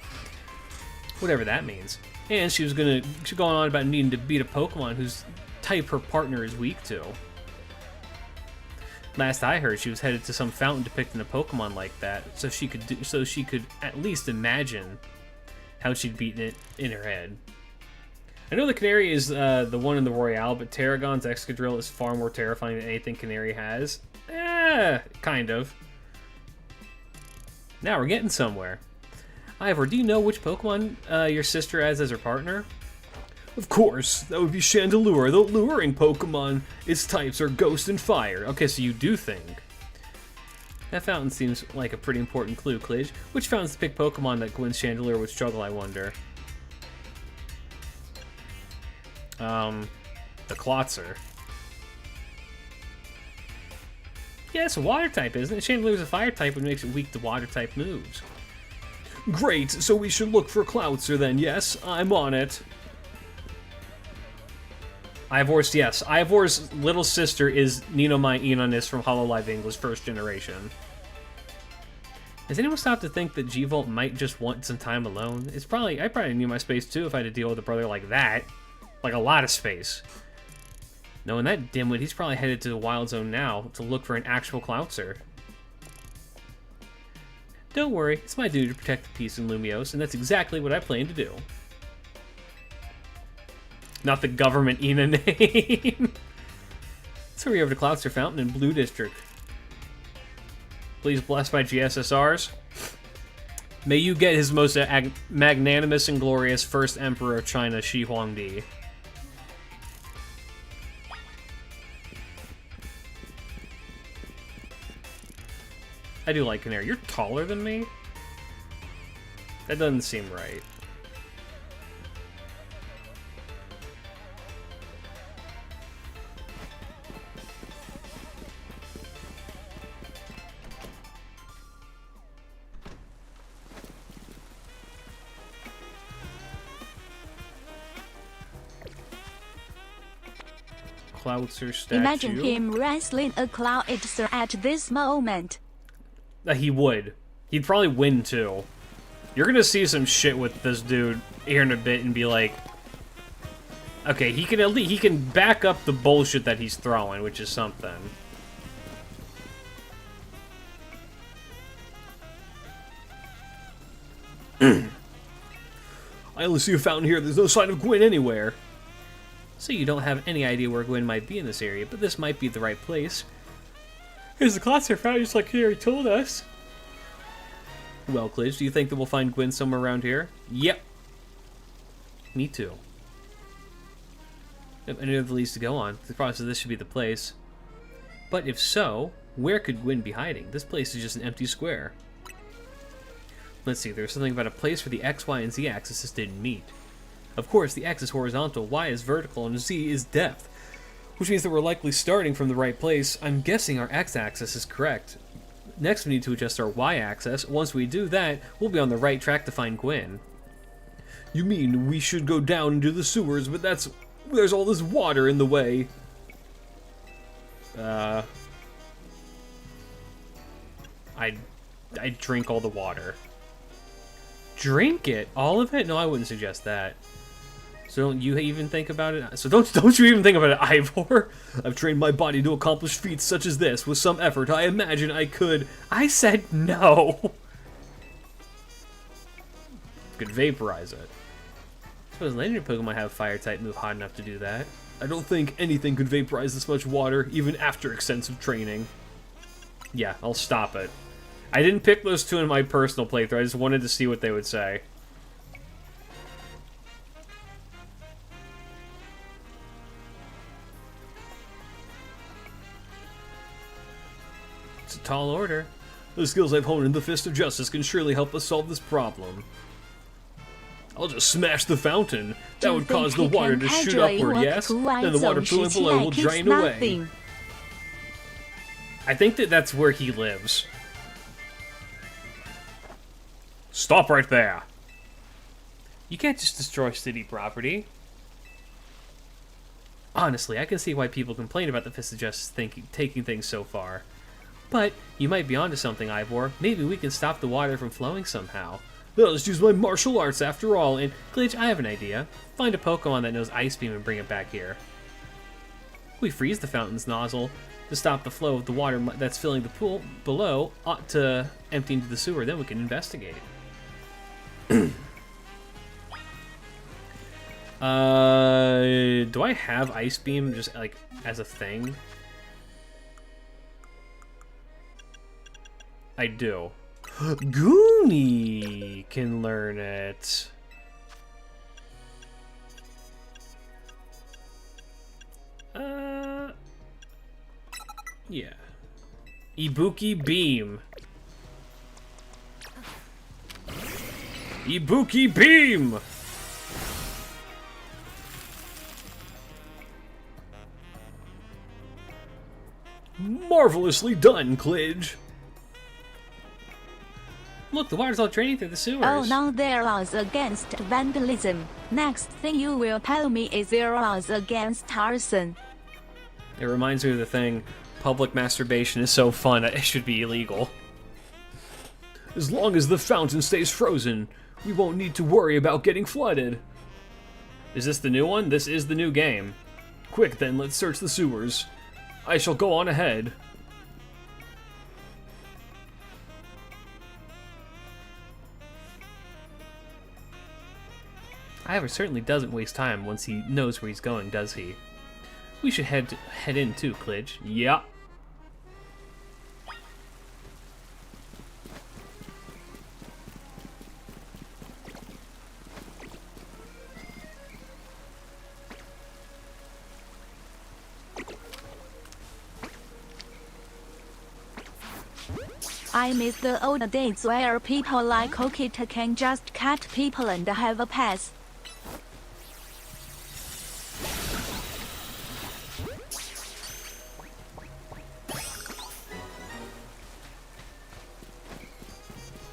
Whatever that means. And she's going on about needing to beat a Pokemon whose type her partner is weak to. Last I heard, she was headed to some fountain depicting a Pokemon like that, so she could at least imagine how she'd beaten it in her head. I know the Canary is the one in the Royale, but Tarragon's Excadrill is far more terrifying than anything Canary has. Kind of. Now we're getting somewhere. Ivor, do you know which Pokemon your sister has as her partner? Of course, that would be Chandelure, the luring Pokemon. Its types are Ghost and Fire. Okay, so you do think. That fountain seems like a pretty important clue, Klidge. Which fountains to pick Pokemon that Gwen's Chandelure would struggle, I wonder? The Klotzer. Yeah, it's a water type, isn't it? Chandelure's a fire type, which makes it weak to water type moves. Great, so we should look for Klotzer then, yes? I'm on it. Ivor's, yes. Ivor's little sister is Ninomai Enonis from Hololive English, first generation. Has anyone stopped to think that G-Volt might just want some time alone? I probably need my space too if I had to deal with a brother like that. Like a lot of space. Knowing that dimwit, he's probably headed to the Wild Zone now to look for an actual Klotzer. Don't worry, it's my duty to protect the peace in Lumiose, and that's exactly what I plan to do. Not the government Ina name. Let's hurry over to Klotzer Fountain in Blue District. Please bless my GSSRs. May you get his most magnanimous and glorious first Emperor of China, Shi Huangdi. I do like Canary. You're taller than me? That doesn't seem right. Klotzer statue. Imagine him wrestling a Klotzer at this moment. He would. He'd probably win too. You're gonna see some shit with this dude here in a bit and be like, okay, he can back up the bullshit that he's throwing, which is something. I only see a fountain here. There's no sign of Gwen anywhere. So you don't have any idea where Gwen might be in this area, but this might be the right place. Here's the Klotzer fountain, just like Harry told us. Well, Klidge, do you think that we'll find Gwen somewhere around here? Yep. Me too. If any other leads to go on, the process of this should be the place. But if so, where could Gwen be hiding? This place is just an empty square. Let's see, there's something about a place where the X, Y, and Z axes didn't meet. Of course, the X is horizontal, Y is vertical, and Z is depth. Which means that we're likely starting from the right place. I'm guessing our X-axis is correct. Next, we need to adjust our Y-axis. Once we do that, we'll be on the right track to find Gwen. You mean we should go down into the sewers, but there's all this water in the way. I'd drink all the water. Drink it? All of it? No, I wouldn't suggest that. So don't you even think about it? So don't you even think about it, Ivor? I've trained my body to accomplish feats such as this. With some effort, I imagine I could... I said no! Could vaporize it. I suppose legendary Pokemon have a fire-type move hot enough to do that. I don't think anything could vaporize this much water, even after extensive training. Yeah, I'll stop it. I didn't pick those two in my personal playthrough, I just wanted to see what they would say. It's a tall order. The skills I've honed in the Fist of Justice can surely help us solve this problem. I'll just smash the fountain. That would cause the water to shoot upward, yes? Then the water pooling below will drain away. I think that's where he lives. Stop right there. You can't just destroy city property. Honestly, I can see why people complain about the Fist of Justice taking things so far. But you might be onto something, Ivor. Maybe we can stop the water from flowing somehow. I'll just use my martial arts after all, and Glitch, I have an idea. Find a Pokemon that knows Ice Beam and bring it back here. We freeze the fountain's nozzle to stop the flow of the water that's filling the pool below to empty into the sewer, then we can investigate. Do I have Ice Beam just like as a thing? I do. Goonie can learn it. Yeah. Ibuki Beam. Ibuki Beam! Marvelously done, Klidge. Look, the water's all draining through the sewers. Oh, now there are laws against vandalism. Next thing you will tell me is there are laws against arson. It reminds me of the thing, public masturbation is so fun, it should be illegal. As long as the fountain stays frozen, we won't need to worry about getting flooded. Is this the new one? This is the new game. Quick then, let's search the sewers. I shall go on ahead. Ivor certainly doesn't waste time once he knows where he's going, does he? We should head in too, Klidge. Yeah. I miss the old days where people like Okita can just cut people and have a pass.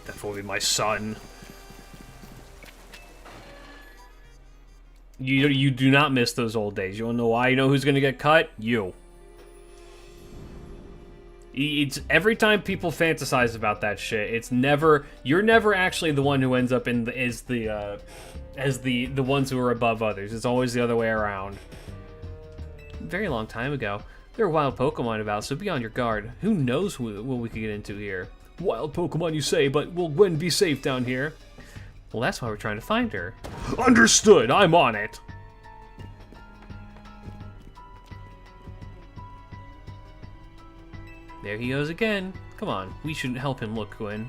That will be my son. You do not miss those old days. You wanna know why? You know who's gonna get cut? You. It's every time people fantasize about that shit. It's never you're never actually the one who ends up in the as the ones who are above others. It's always the other way around. Very long time ago, there were wild Pokemon about, so be on your guard. Who knows what we could get into here? Wild Pokemon, you say, but will Gwen be safe down here? Well, that's why we're trying to find her. Understood. I'm on it. There he goes again. Come on, we should help him look, Gwen.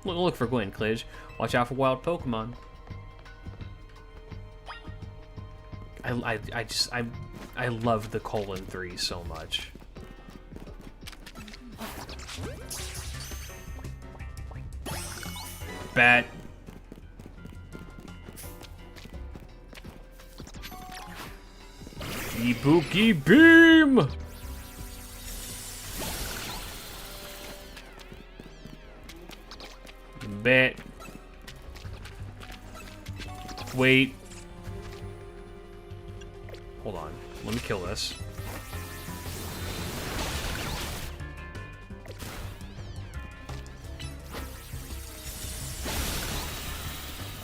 Look for Gwen, Klidge. Watch out for wild Pokemon. I love the colon 3 so much. Bat. Ibuki Beam! Bet. Wait. Hold on. Let me kill this.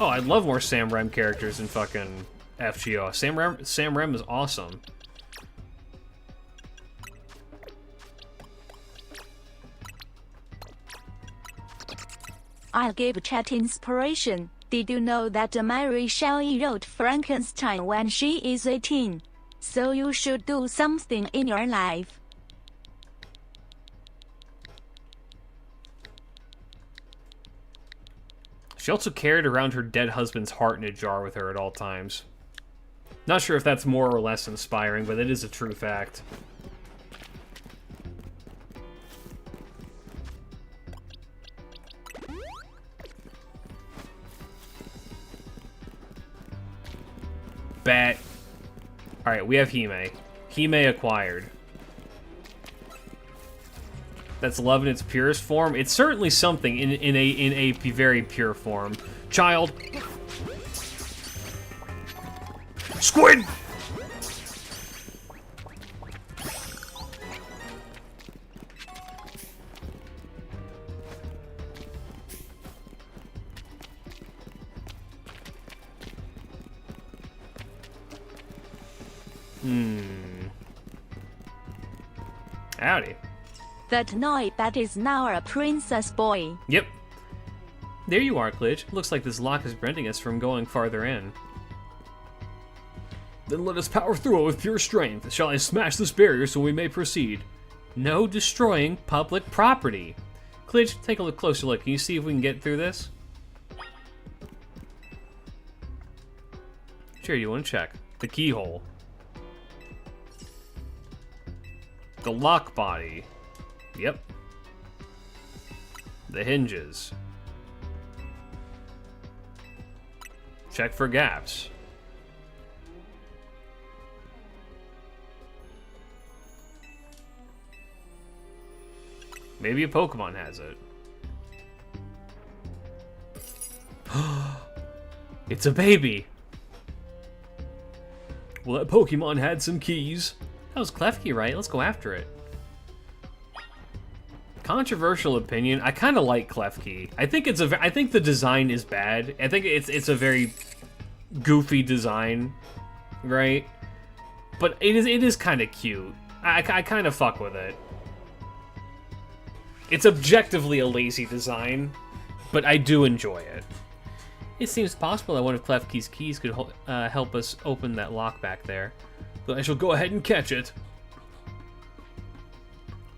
Oh, I love more Sam Rem characters in fucking FGO. Sam Rem is awesome. I'll give chat inspiration. Did you know that Mary Shelley wrote Frankenstein when she is 18? So you should do something in your life. She also carried around her dead husband's heart in a jar with her at all times. Not sure if that's more or less inspiring, but it is a true fact. Bat. Alright, we have Hime. Hime acquired. That's love in its purest form. It's certainly something in a very pure form. Child. Squid! Howdy. That that is now a princess boy. Yep. There you are, Klidge. Looks like this lock is preventing us from going farther in. Then let us power through it with pure strength. Shall I smash this barrier so we may proceed? No destroying public property. Klidge, take a closer look. Can you see if we can get through this? Sure, you want to check. The keyhole. The lock body. Yep. The hinges. Check for gaps. Maybe a Pokemon has it. It's a baby! Well, that Pokemon had some keys. That was Klefki, right? Let's go after it. Controversial opinion. I kind of like Klefki. I think I think the design is bad. I think it's a very goofy design, right? But it is kind of cute. I kind of fuck with it. It's objectively a lazy design, but I do enjoy it. It seems possible that one of Klefki's keys could help us open that lock back there. But I shall go ahead and catch it.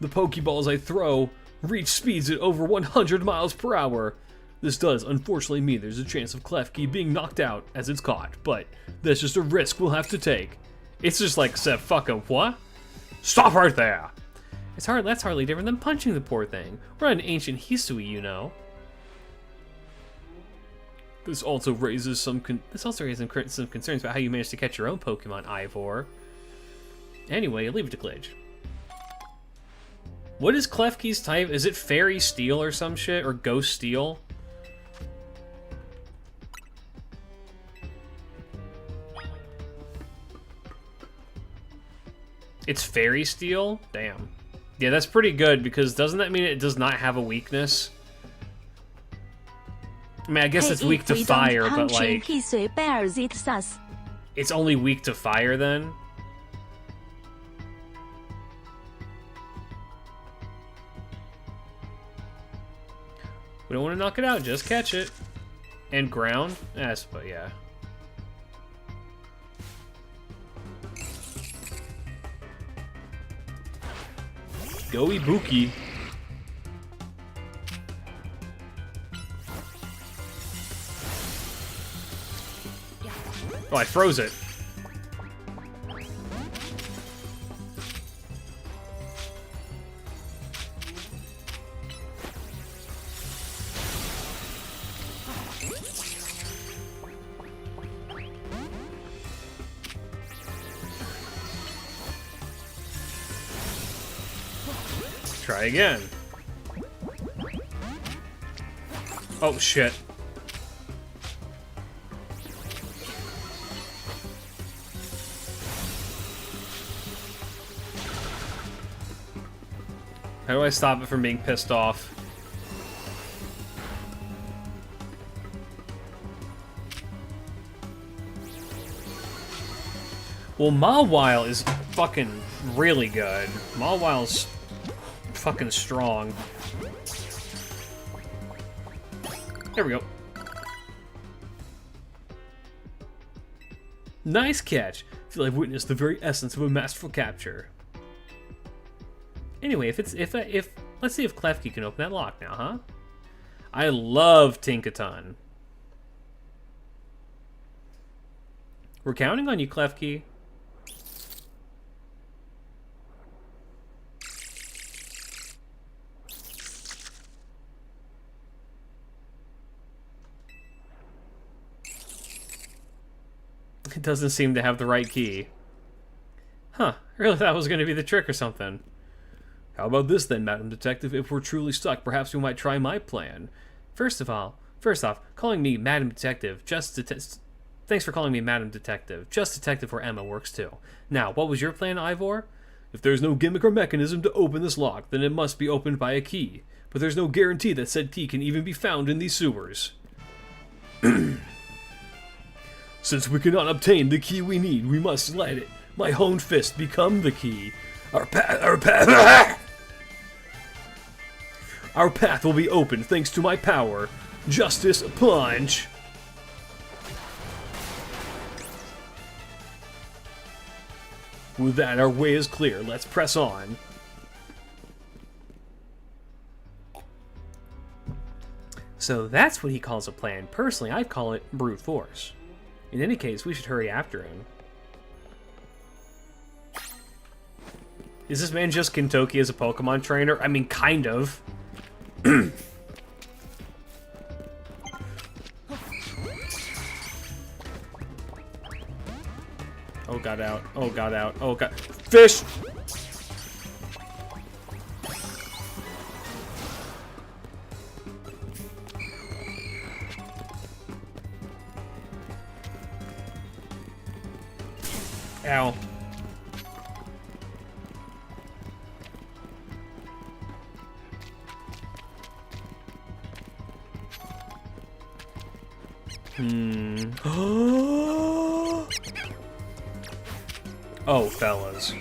The Pokeballs I throw reach speeds at over 100 miles per hour. This does unfortunately mean there's a chance of Klefki being knocked out as it's caught, but that's just a risk we'll have to take. It's just like, fucking what? Stop right there! That's hardly different than punching the poor thing. We're an ancient Hisui, you know. This also raises some concerns about how you managed to catch your own Pokemon, Ivor. Anyway, leave it to Klidge. What is Klefki's type? Is it Fairy Steel or some shit? Or Ghost Steel? It's Fairy Steel? Damn. Yeah, that's pretty good, because doesn't that mean it does not have a weakness? I mean, I guess it's weak to fire, but like... It's only weak to fire, then? We don't want to knock it out, just catch it. And ground? Yes, but yeah. Go Ibuki. Oh, I froze it. Try again. Oh, shit. How do I stop it from being pissed off? Well, Mawile is fucking really good. Mawile's fucking strong. There we go. Nice catch. I feel I've witnessed the very essence of a masterful capture. Anyway, if let's see if Klefki can open that lock now, huh? I love Tinkaton. We're counting on you, Klefki. It doesn't seem to have the right key. Huh, I really thought it was going to be the trick or something. How about this then, Madam Detective? If we're truly stuck, perhaps we might try my plan. First off, calling me Madam Detective, thanks for calling me Madam Detective. Just Detective for Emma works too. Now, what was your plan, Ivor? If there's no gimmick or mechanism to open this lock, then it must be opened by a key. But there's no guarantee that said key can even be found in these sewers. Since we cannot obtain the key we need, we must let it, my honed fist, become the key. Our path will be open thanks to my power. Justice Punch. With that, our way is clear. Let's press on. So that's what he calls a plan. Personally, I'd call it brute force. In any case, we should hurry after him. Is this man just Kentucky as a Pokemon trainer? I mean, kind of. Oh god, out. Oh god, out. Oh god. Fish! Ow. Oh, fellas.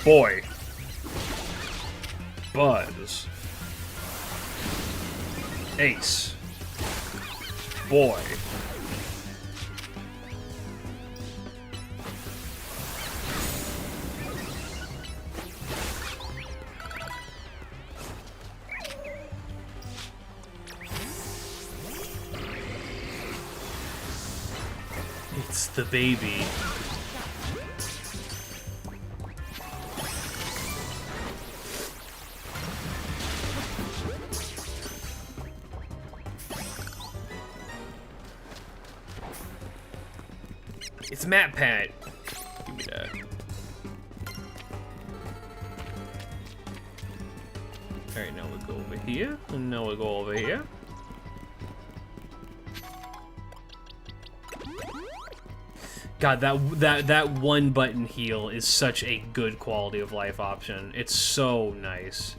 Boy. Buzz. Ace. Boy. It's the baby. It's Matt Pat. Give me that. Alright, now we'll go over here. And now we'll go over here. God, that one button heal is such a good quality of life option. It's so nice.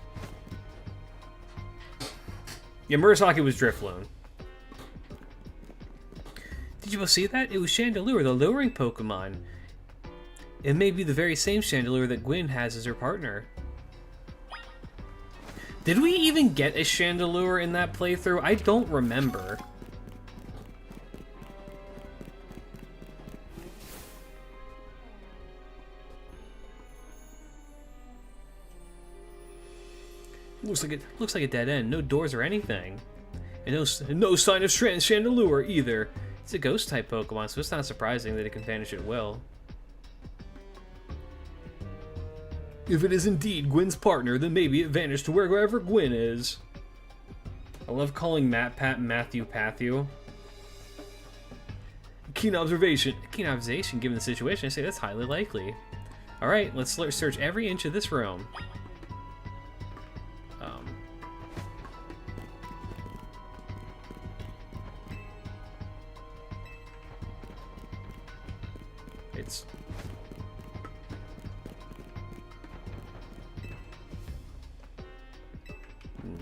Yeah, Murasaki was Drifloon. Did you both see that? It was Chandelure, the luring Pokemon. It may be the very same Chandelure that Gwyn has as her partner. Did we even get a Chandelure in that playthrough? I don't remember. Looks like a dead end. No doors or anything, and no sign of Chandelure either. It's a ghost type Pokemon, so it's not surprising that it can vanish at will. If it is indeed Gwyn's partner, then maybe it vanished to wherever Gwyn is. I love calling Matt Pat Matthew Pathu. Keen observation given the situation. I say that's highly likely. Alright, let's search every inch of this room. It's...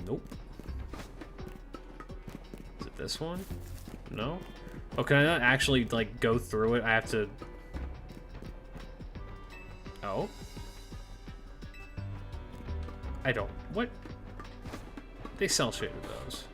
Nope. Is it this one? No? Oh, can I not actually, like, go through it? I have to... Oh? I don't... What? They cell shaded those.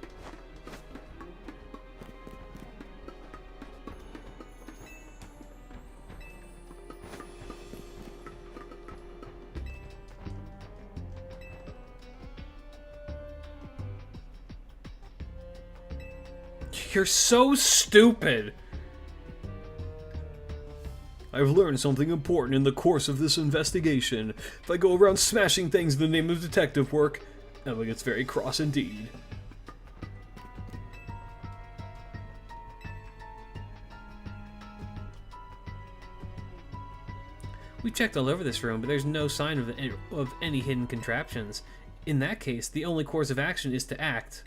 You're so stupid. I've learned something important in the course of this investigation. If I go around smashing things in the name of detective work, Emma gets very cross indeed. We checked all over this room, but there's no sign of any hidden contraptions. In that case, the only course of action is to act.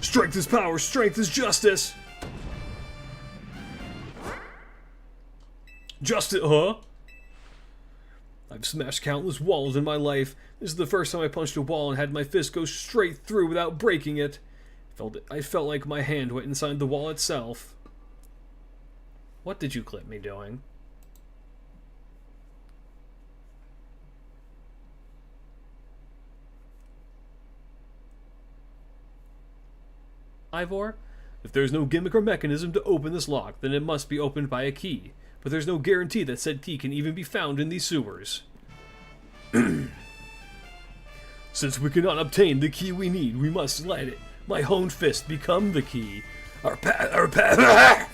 Strength is power, strength is justice! Justice, huh? I've smashed countless walls in my life. This is the first time I punched a wall and had my fist go straight through without breaking it. I felt like my hand went inside the wall itself. What did you clip me doing? Ivor? If there's no gimmick or mechanism to open this lock, then it must be opened by a key. But there's no guarantee that said key can even be found in these sewers. Since we cannot obtain the key we need, we must let it, my honed fist, become the key. Our path.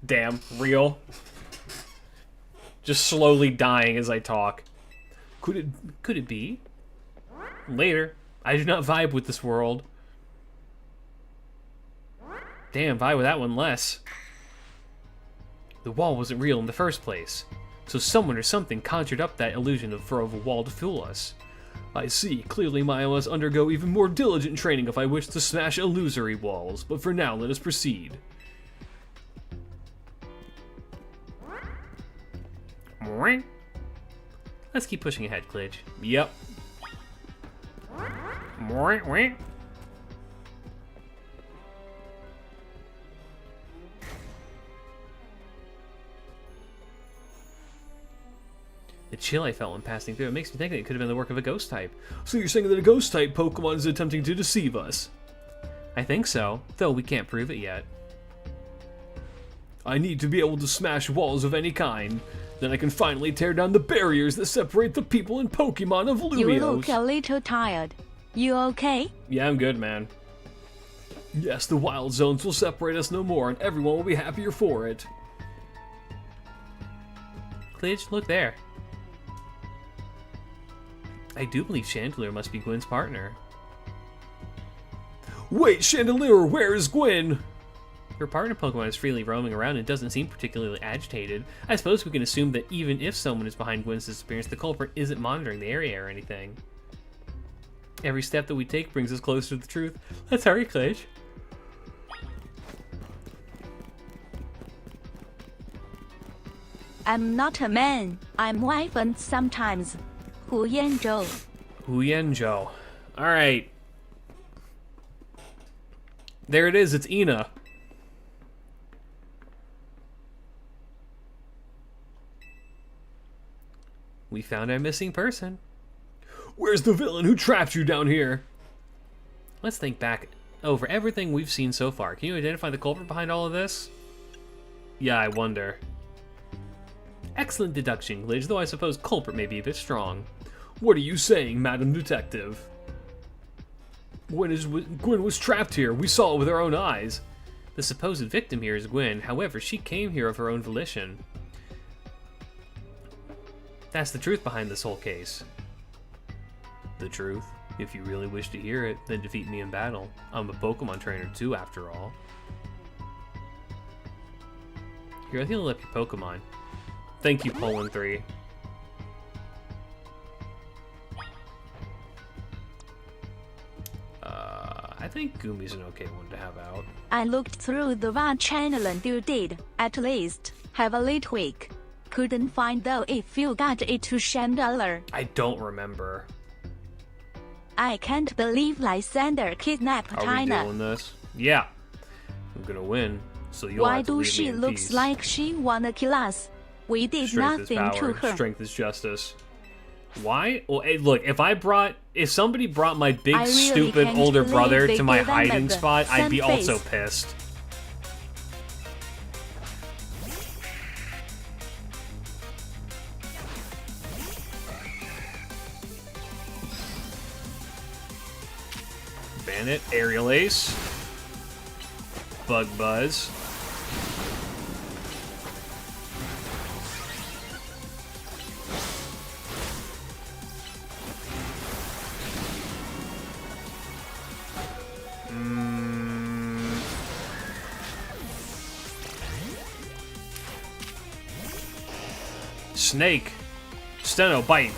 Damn, real. Just slowly dying as I talk. Could it be? Later. I do not vibe with this world. Damn, vibe with that one less. The wall wasn't real in the first place, so someone or something conjured up that illusion of a wall to fool us. I see. Clearly I must undergo even more diligent training if I wish to smash illusory walls, but for now let us proceed. Let's keep pushing ahead, Klidge. Yep. The chill I felt when passing through, it makes me think that it could have been the work of a ghost type. So you're saying that a ghost type Pokemon is attempting to deceive us? I think so, though we can't prove it yet. I need to be able to smash walls of any kind. Then I can finally tear down the barriers that separate the people and Pokemon of Lumiose. You look a little tired. You okay? Yeah, I'm good, man. Yes, the wild zones will separate us no more, and everyone will be happier for it. Klidge, look there. I do believe Chandelure must be Gwen's partner. Wait, Chandelure, where is Gwen? Her partner Pokemon is freely roaming around and doesn't seem particularly agitated. I suppose we can assume that even if someone is behind Gwen's disappearance, the culprit isn't monitoring the area or anything. Every step that we take brings us closer to the truth. Let's hurry, Klidge. I'm not a man. I'm wife and sometimes. Hu Yanzhou. Hu Yanzhou. Alright. There it is, it's Ina. We found our missing person. Where's the villain who trapped you down here? Let's think back over everything we've seen so far. Can you identify the culprit behind all of this? Yeah, I wonder. Excellent deduction, Klidge, though I suppose culprit may be a bit strong. What are you saying, Madam Detective? Gwen was trapped here. We saw it with our own eyes. The supposed victim here is Gwen. However, she came here of her own volition. That's the truth behind this whole case. The truth? If you really wish to hear it, then defeat me in battle. I'm a Pokemon trainer too, after all. Here, I think I'll let your Pokemon. Thank you, Poland 3. I think Gumi's an okay one to have out. I looked through the VAR channel and you did, at least, have a little tweak. Couldn't find though if you got it to Chandelure. I don't remember. I can't believe Lysander kidnapped Are Tina. we doing this? Yeah. I'm gonna win, so you'll Why have to do leave she me in looks peace. like she wanna kill us? We did Strength is nothing power. to her. Strength is justice. Why? Well, hey, look, if somebody brought my big, I really stupid can't older believe brother they to my gave them hiding the spot, I'd be same face. also pissed. Bandit, Aerial Ace, Bug Buzz. Snake. Steno, bite.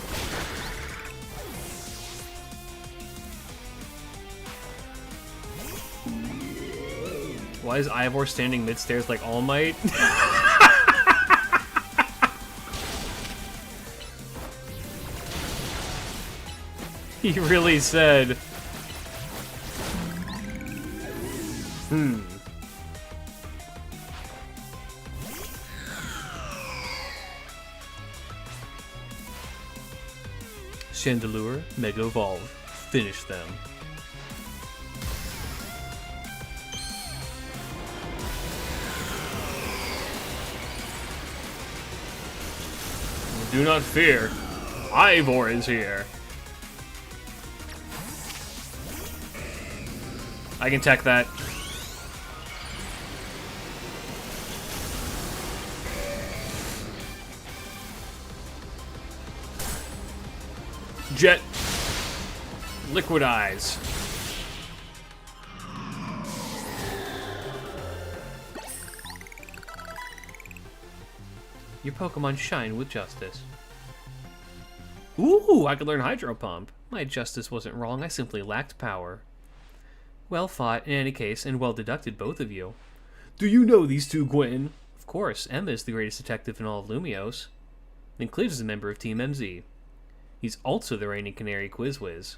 Why is Ivor standing mid-stairs like All Might? He really said. Chandelure, Mega Evolve. Finish them. Do not fear. Ivor is here. I can tech that. Jet. Liquid Eyes. Your Pokemon shine with justice. Ooh, I could learn Hydro Pump. My justice wasn't wrong, I simply lacked power. Well fought, in any case, and well deducted, both of you. Do you know these two, Gwen? Of course, Emma is the greatest detective in all of Lumiose. Then Clive is a member of Team MZ. He's also the reigning Canary Quiz Whiz.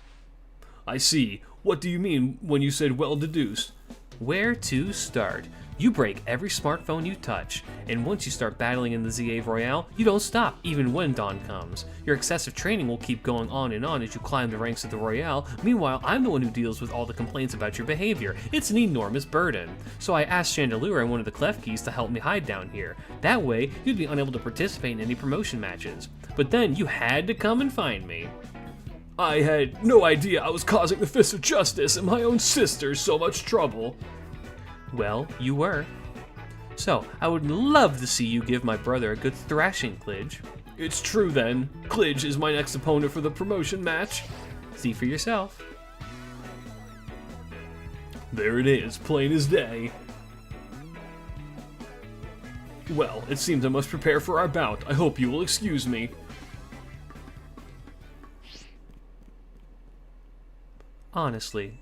I see. What do you mean when you said well deduced? Where to start? You break every smartphone you touch, and once you start battling in the ZA Royale, you don't stop, even when dawn comes. Your excessive training will keep going on and on as you climb the ranks of the Royale. Meanwhile, I'm the one who deals with all the complaints about your behavior. It's an enormous burden. So I asked Chandelure and one of the Clefkeys to help me hide down here. That way, you'd be unable to participate in any promotion matches. But then you had to come and find me. I had no idea I was causing the Fist of Justice and my own sister so much trouble. Well, you were. So, I would love to see you give my brother a good thrashing, Klidge. It's true then. Klidge is my next opponent for the promotion match. See for yourself. There it is, plain as day. Well, it seems I must prepare for our bout. I hope you will excuse me. Honestly,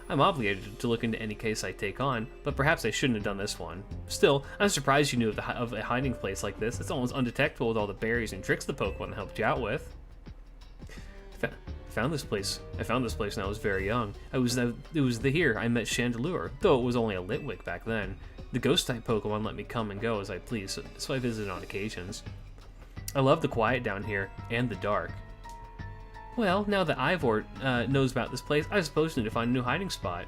I'm obligated to look into any case I take on, but perhaps I shouldn't have done this one. Still, I'm surprised you knew of a hiding place like this. It's almost undetectable with all the berries and tricks the Pokemon helped you out with. I found this place when I was very young. It was here I met Chandelure, though it was only a Litwick back then. The Ghost-type Pokemon let me come and go as I please, so I visited on occasions. I love the quiet down here, and the dark. Well, now that Ivor knows about this place, I suppose we need to find a new hiding spot.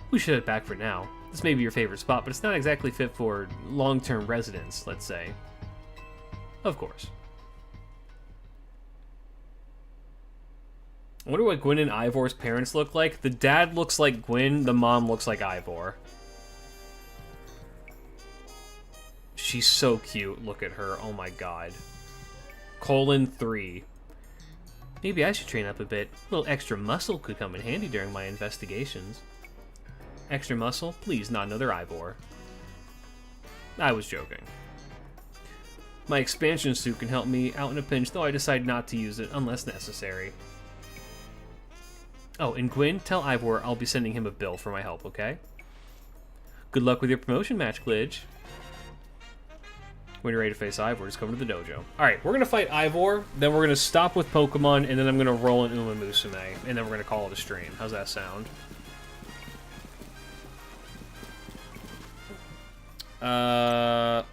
We should head back for now. This may be your favorite spot, but it's not exactly fit for long-term residence, let's say. Of course. I wonder what Gwen and Ivor's parents look like. The dad looks like Gwen, the mom looks like Ivor. She's so cute, look at her, oh my god. :3. Maybe I should train up a bit. A little extra muscle could come in handy during my investigations. Extra muscle? Please, not another Ivor. I was joking. My expansion suit can help me out in a pinch, though I decide not to use it unless necessary. Oh, and Gwyn, tell Ivor I'll be sending him a bill for my help, okay? Good luck with your promotion match, Klidge. When you're ready to face Ivor, just come to the dojo. Alright, we're going to fight Ivor, then we're going to stop with Pokemon, and then I'm going to roll in Uma Musume, and then we're going to call it a stream. How's that sound? To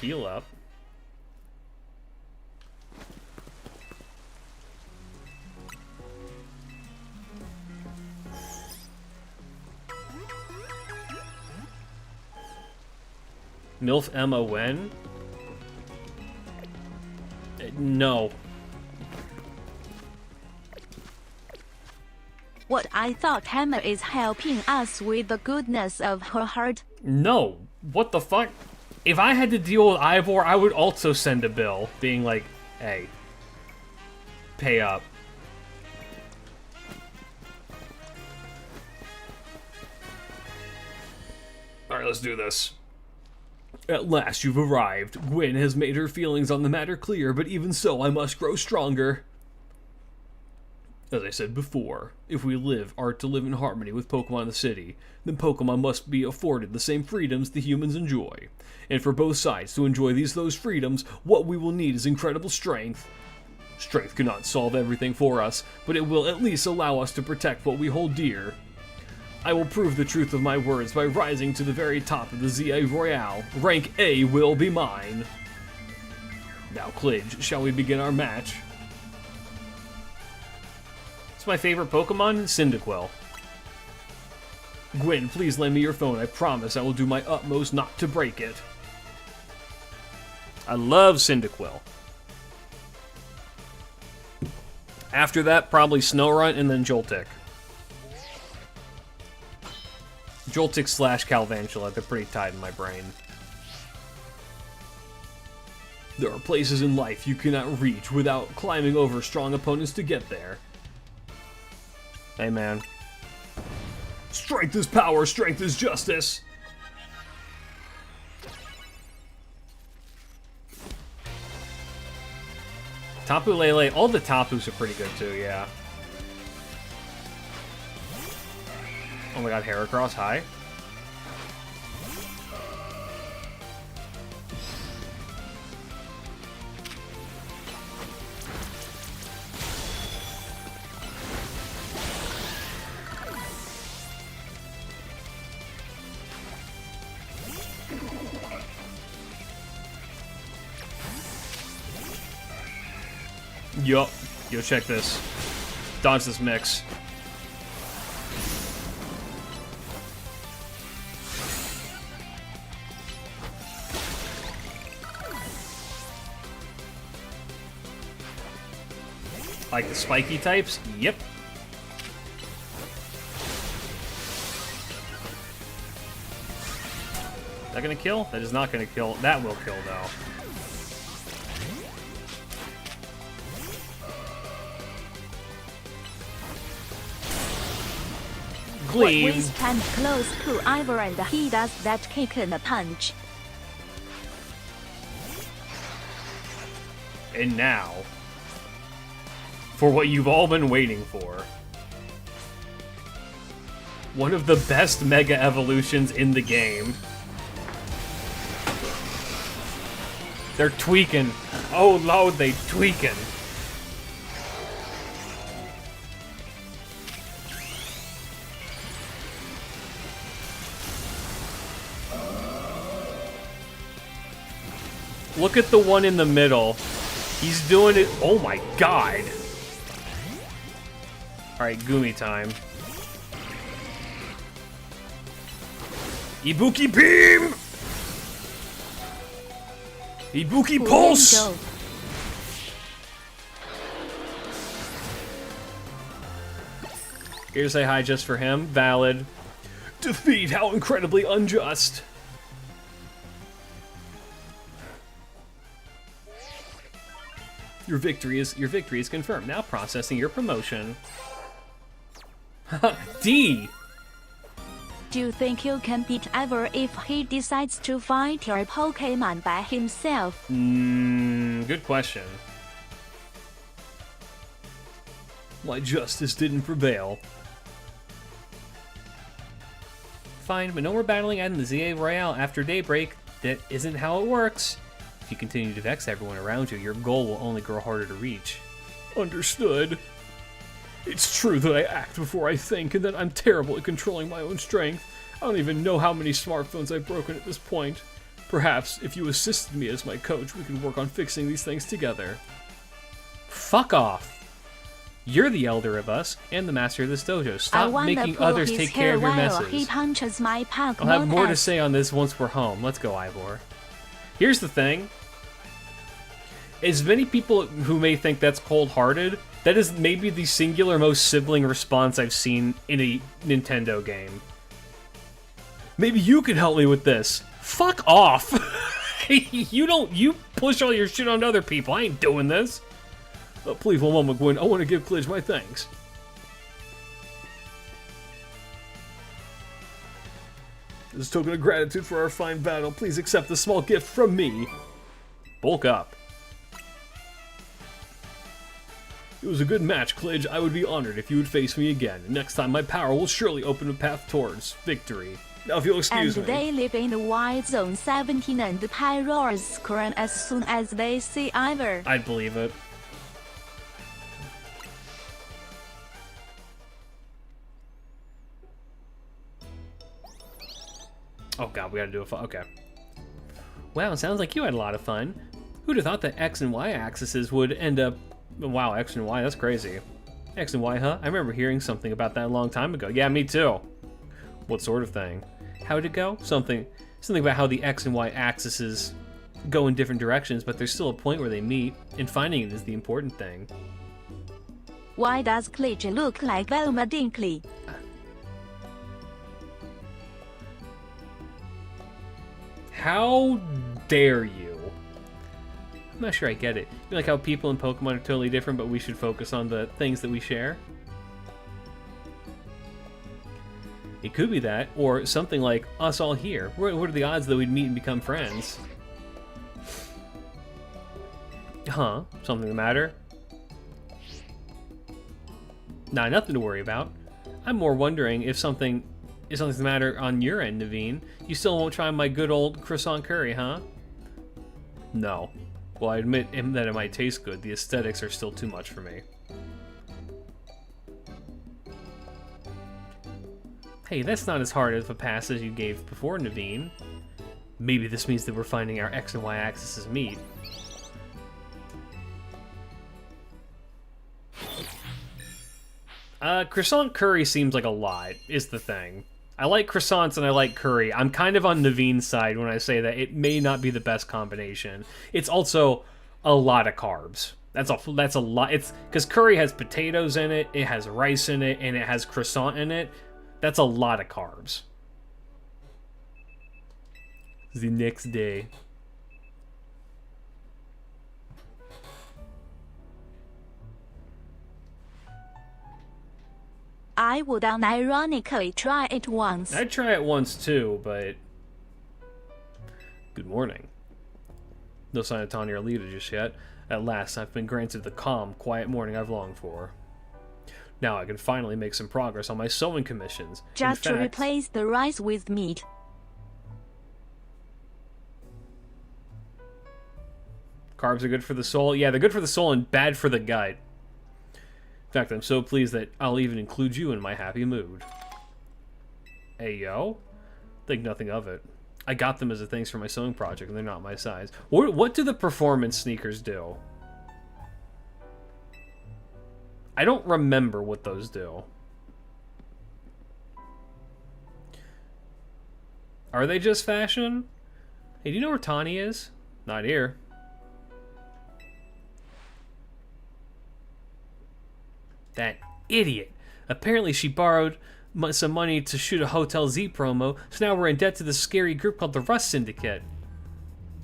heal up. MILF Emma when? No. What I thought Emma is helping us with the goodness of her heart. No. What the fuck? If I had to deal with Ivor, I would also send a bill, being like, hey, pay up. Alright, let's do this. At last you've arrived. Gwen has made her feelings on the matter clear, but even so, I must grow stronger. As I said before, if we are to live in harmony with Pokemon in the city, then Pokemon must be afforded the same freedoms the humans enjoy. And for both sides to enjoy those freedoms, what we will need is incredible strength. Strength cannot solve everything for us, but it will at least allow us to protect what we hold dear. I will prove the truth of my words by rising to the very top of the ZA Royale. Rank A will be mine. Now, Klidge, shall we begin our match? It's my favorite Pokemon, Cyndaquil. Gwen, please lend me your phone. I promise I will do my utmost not to break it. I love Cyndaquil. After that, probably Snorunt and then Joltik. Joltik / Calvantula, they're pretty tied in my brain. There are places in life you cannot reach without climbing over strong opponents to get there. Hey, man. Strength is power, strength is justice! Tapu Lele, all the Tapus are pretty good too, yeah. Oh my god, Heracross, hi. Yup. Yo, check this. Dodge this mix. Like the spiky types? Yep. Is that gonna kill? That is not gonna kill. That will kill, though. We stand close to Ivor and he does that kick and a punch. And now, for what you've all been waiting for. One of the best Mega Evolutions in the game. They're tweaking. Oh Lord, they tweaking. Look at the one in the middle. He's doing it. Oh my god. Alright, Gumi time. Ibuki Beam! Ibuki Pulse! Here to say hi just for him. Valid. Defeat, how incredibly unjust. Your victory is confirmed. Now processing your promotion. D! Do you think you can beat Ivor if he decides to fight your Pokemon by himself? Good question. My justice didn't prevail. Fine, but no more battling out in the ZA Royale after daybreak. That isn't how it works. If you continue to vex everyone around you, your goal will only grow harder to reach. Understood. It's true that I act before I think, and that I'm terrible at controlling my own strength. I don't even know how many smartphones I've broken at this point. Perhaps, if you assisted me as my coach, we could work on fixing these things together. Fuck off. You're the elder of us, and the master of this dojo. Stop making others take care of your messes. He punches my Pokemon. I'll have more to say on this once we're home. Let's go, Ivor. Here's the thing. As many people who may think that's cold-hearted, that is maybe the singular most sibling response I've seen in a Nintendo game. Maybe you can help me with this. Fuck off! You push all your shit on other people. I ain't doing this. Please, one moment, Gwen. I want to give Klidge my thanks. As a token of gratitude for our fine battle, please accept a small gift from me. Bulk up. It was a good match, Klidge. I would be honored if you would face me again. Next time, my power will surely open a path towards victory. Now, if you'll excuse me. And they live in the Wild Zone 17 and the Pyroars scream as soon as they see Ivor. I'd believe it. Oh god, we gotta do a fun. Okay. Wow, sounds like you had a lot of fun. Who'd have thought that X and Y axes would end up... Wow, X and Y, that's crazy. X and Y, huh? I remember hearing something about that a long time ago. Yeah, me too. What sort of thing? How'd it go? Something about how the X and Y axes go in different directions, but there's still a point where they meet, and finding it is the important thing. Why does Klidge look like Velma Dinkley? How dare you? I'm not sure I get it. You like how people in Pokemon are totally different, but we should focus on the things that we share? It could be that, or something like us all here. What are the odds that we'd meet and become friends? Huh? Something the matter? Nah, nothing to worry about. I'm more wondering if something's the matter on your end, Naveen. You still won't try my good old croissant curry, huh? No. Well, I admit that it might taste good. The aesthetics are still too much for me. Hey, that's not as hard of a pass as you gave before, Naveen. Maybe this means that we're finding our X and Y axes meet. Croissant curry seems like a lot, is the thing. I like croissants and I like curry. I'm kind of on Naveen's side when I say that it may not be the best combination. It's also a lot of carbs. That's a lot. It's because curry has potatoes in it, it has rice in it, and it has croissant in it. That's a lot of carbs. The next day. I would unironically try it once. I'd try it once too, but... Good morning. No sign of Tanya or Lita just yet. At last, I've been granted the calm, quiet morning I've longed for. Now I can finally make some progress on my sewing commissions. Just to replace the rice with meat. Carbs are good for the soul? Yeah, they're good for the soul and bad for the gut. In fact, I'm so pleased that I'll even include you in my happy mood. Hey, yo. Think nothing of it. I got them as a thanks for my sewing project, and they're not my size. What do the performance sneakers do? I don't remember what those do. Are they just fashion? Hey, do you know where Tawny is? Not here. That idiot. Apparently she borrowed some money to shoot a Hotel Z promo, so now we're in debt to this scary group called the Rust Syndicate.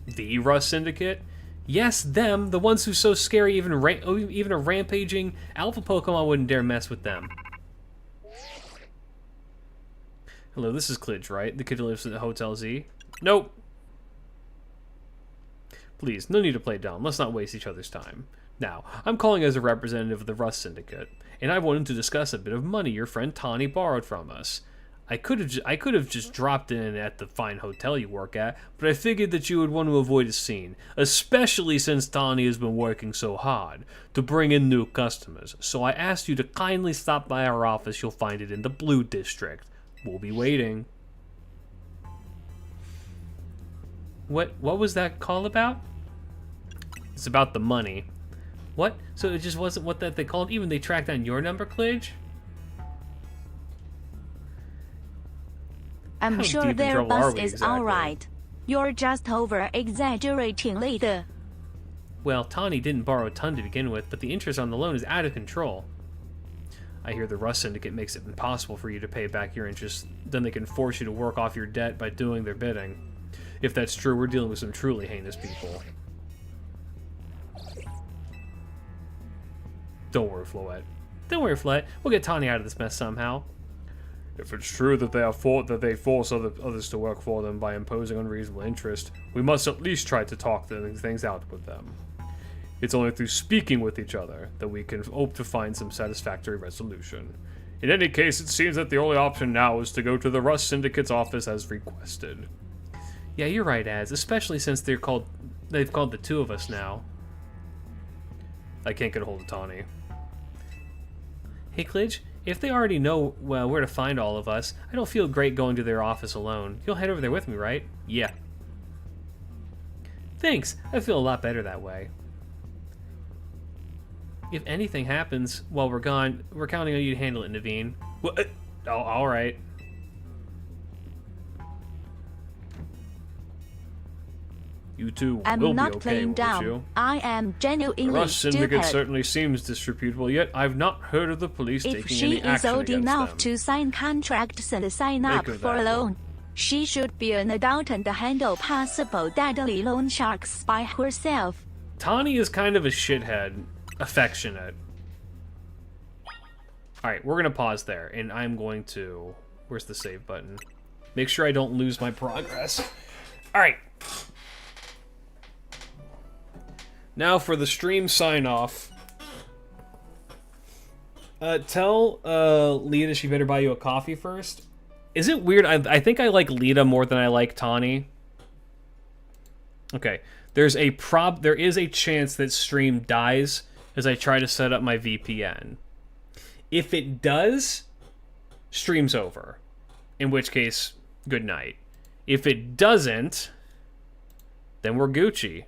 The Rust Syndicate? Yes, them, the ones who's so scary even a rampaging alpha Pokemon wouldn't dare mess with them. Hello, this is Klidge, right? The kid who lives at Hotel Z? Nope. Please, no need to play dumb. Let's not waste each other's time. Now, I'm calling as a representative of the Rust Syndicate, and I wanted to discuss a bit of money your friend Tawny borrowed from us. I could have just dropped in at the fine hotel you work at, but I figured that you would want to avoid a scene, especially since Tawny has been working so hard to bring in new customers. So I asked you to kindly stop by our office. You'll find it in the Blue District. We'll be waiting. What was that call about? It's about the money. What? So it just wasn't what that they called? Even they tracked down your number, Klidge? I'm How sure deep in their trouble are bus we is exactly? alright. You're just over-exaggerating later. Well, Tawny didn't borrow a ton to begin with, but the interest on the loan is out of control. I hear the Rust Syndicate makes it impossible for you to pay back your interest. Then they can force you to work off your debt by doing their bidding. If that's true, we're dealing with some truly heinous people. Don't worry, Floette. Don't worry, Floette. We'll get Tawny out of this mess somehow. If it's true that they force others to work for them by imposing unreasonable interest, we must at least try to talk things out with them. It's only through speaking with each other that we can hope to find some satisfactory resolution. In any case, it seems that the only option now is to go to the Rust Syndicate's office as requested. Yeah, you're right, Az, especially since they've called the two of us now. I can't get a hold of Tawny. Hey, Klidge, if they already know where to find all of us, I don't feel great going to their office alone. You'll head over there with me, right? Yeah. Thanks, I feel a lot better that way. If anything happens while we're gone, we're counting on you to handle it, Naveen. Well, oh, alright. You two will I'm be not okay, playing won't down. you? I am The genuinely Rust Syndicate stupid. certainly seems disreputable, yet I've not heard of the police If taking she any is action old against enough them. to sign contracts and sign Make up of for a that loan, she should be an adult and handle possible deadly loan sharks by herself. Tawny is kind of a shithead. Affectionate. Alright, we're gonna pause there, and I'm going to... Where's the save button? Make sure I don't lose my progress. Alright. Now for the stream sign-off. Tell Lita she better buy you a coffee first. Is it weird? I think I like Lita more than I like Tawny. Okay. There is a chance that stream dies as I try to set up my VPN. If it does, stream's over. In which case, good night. If it doesn't, then we're Gucci.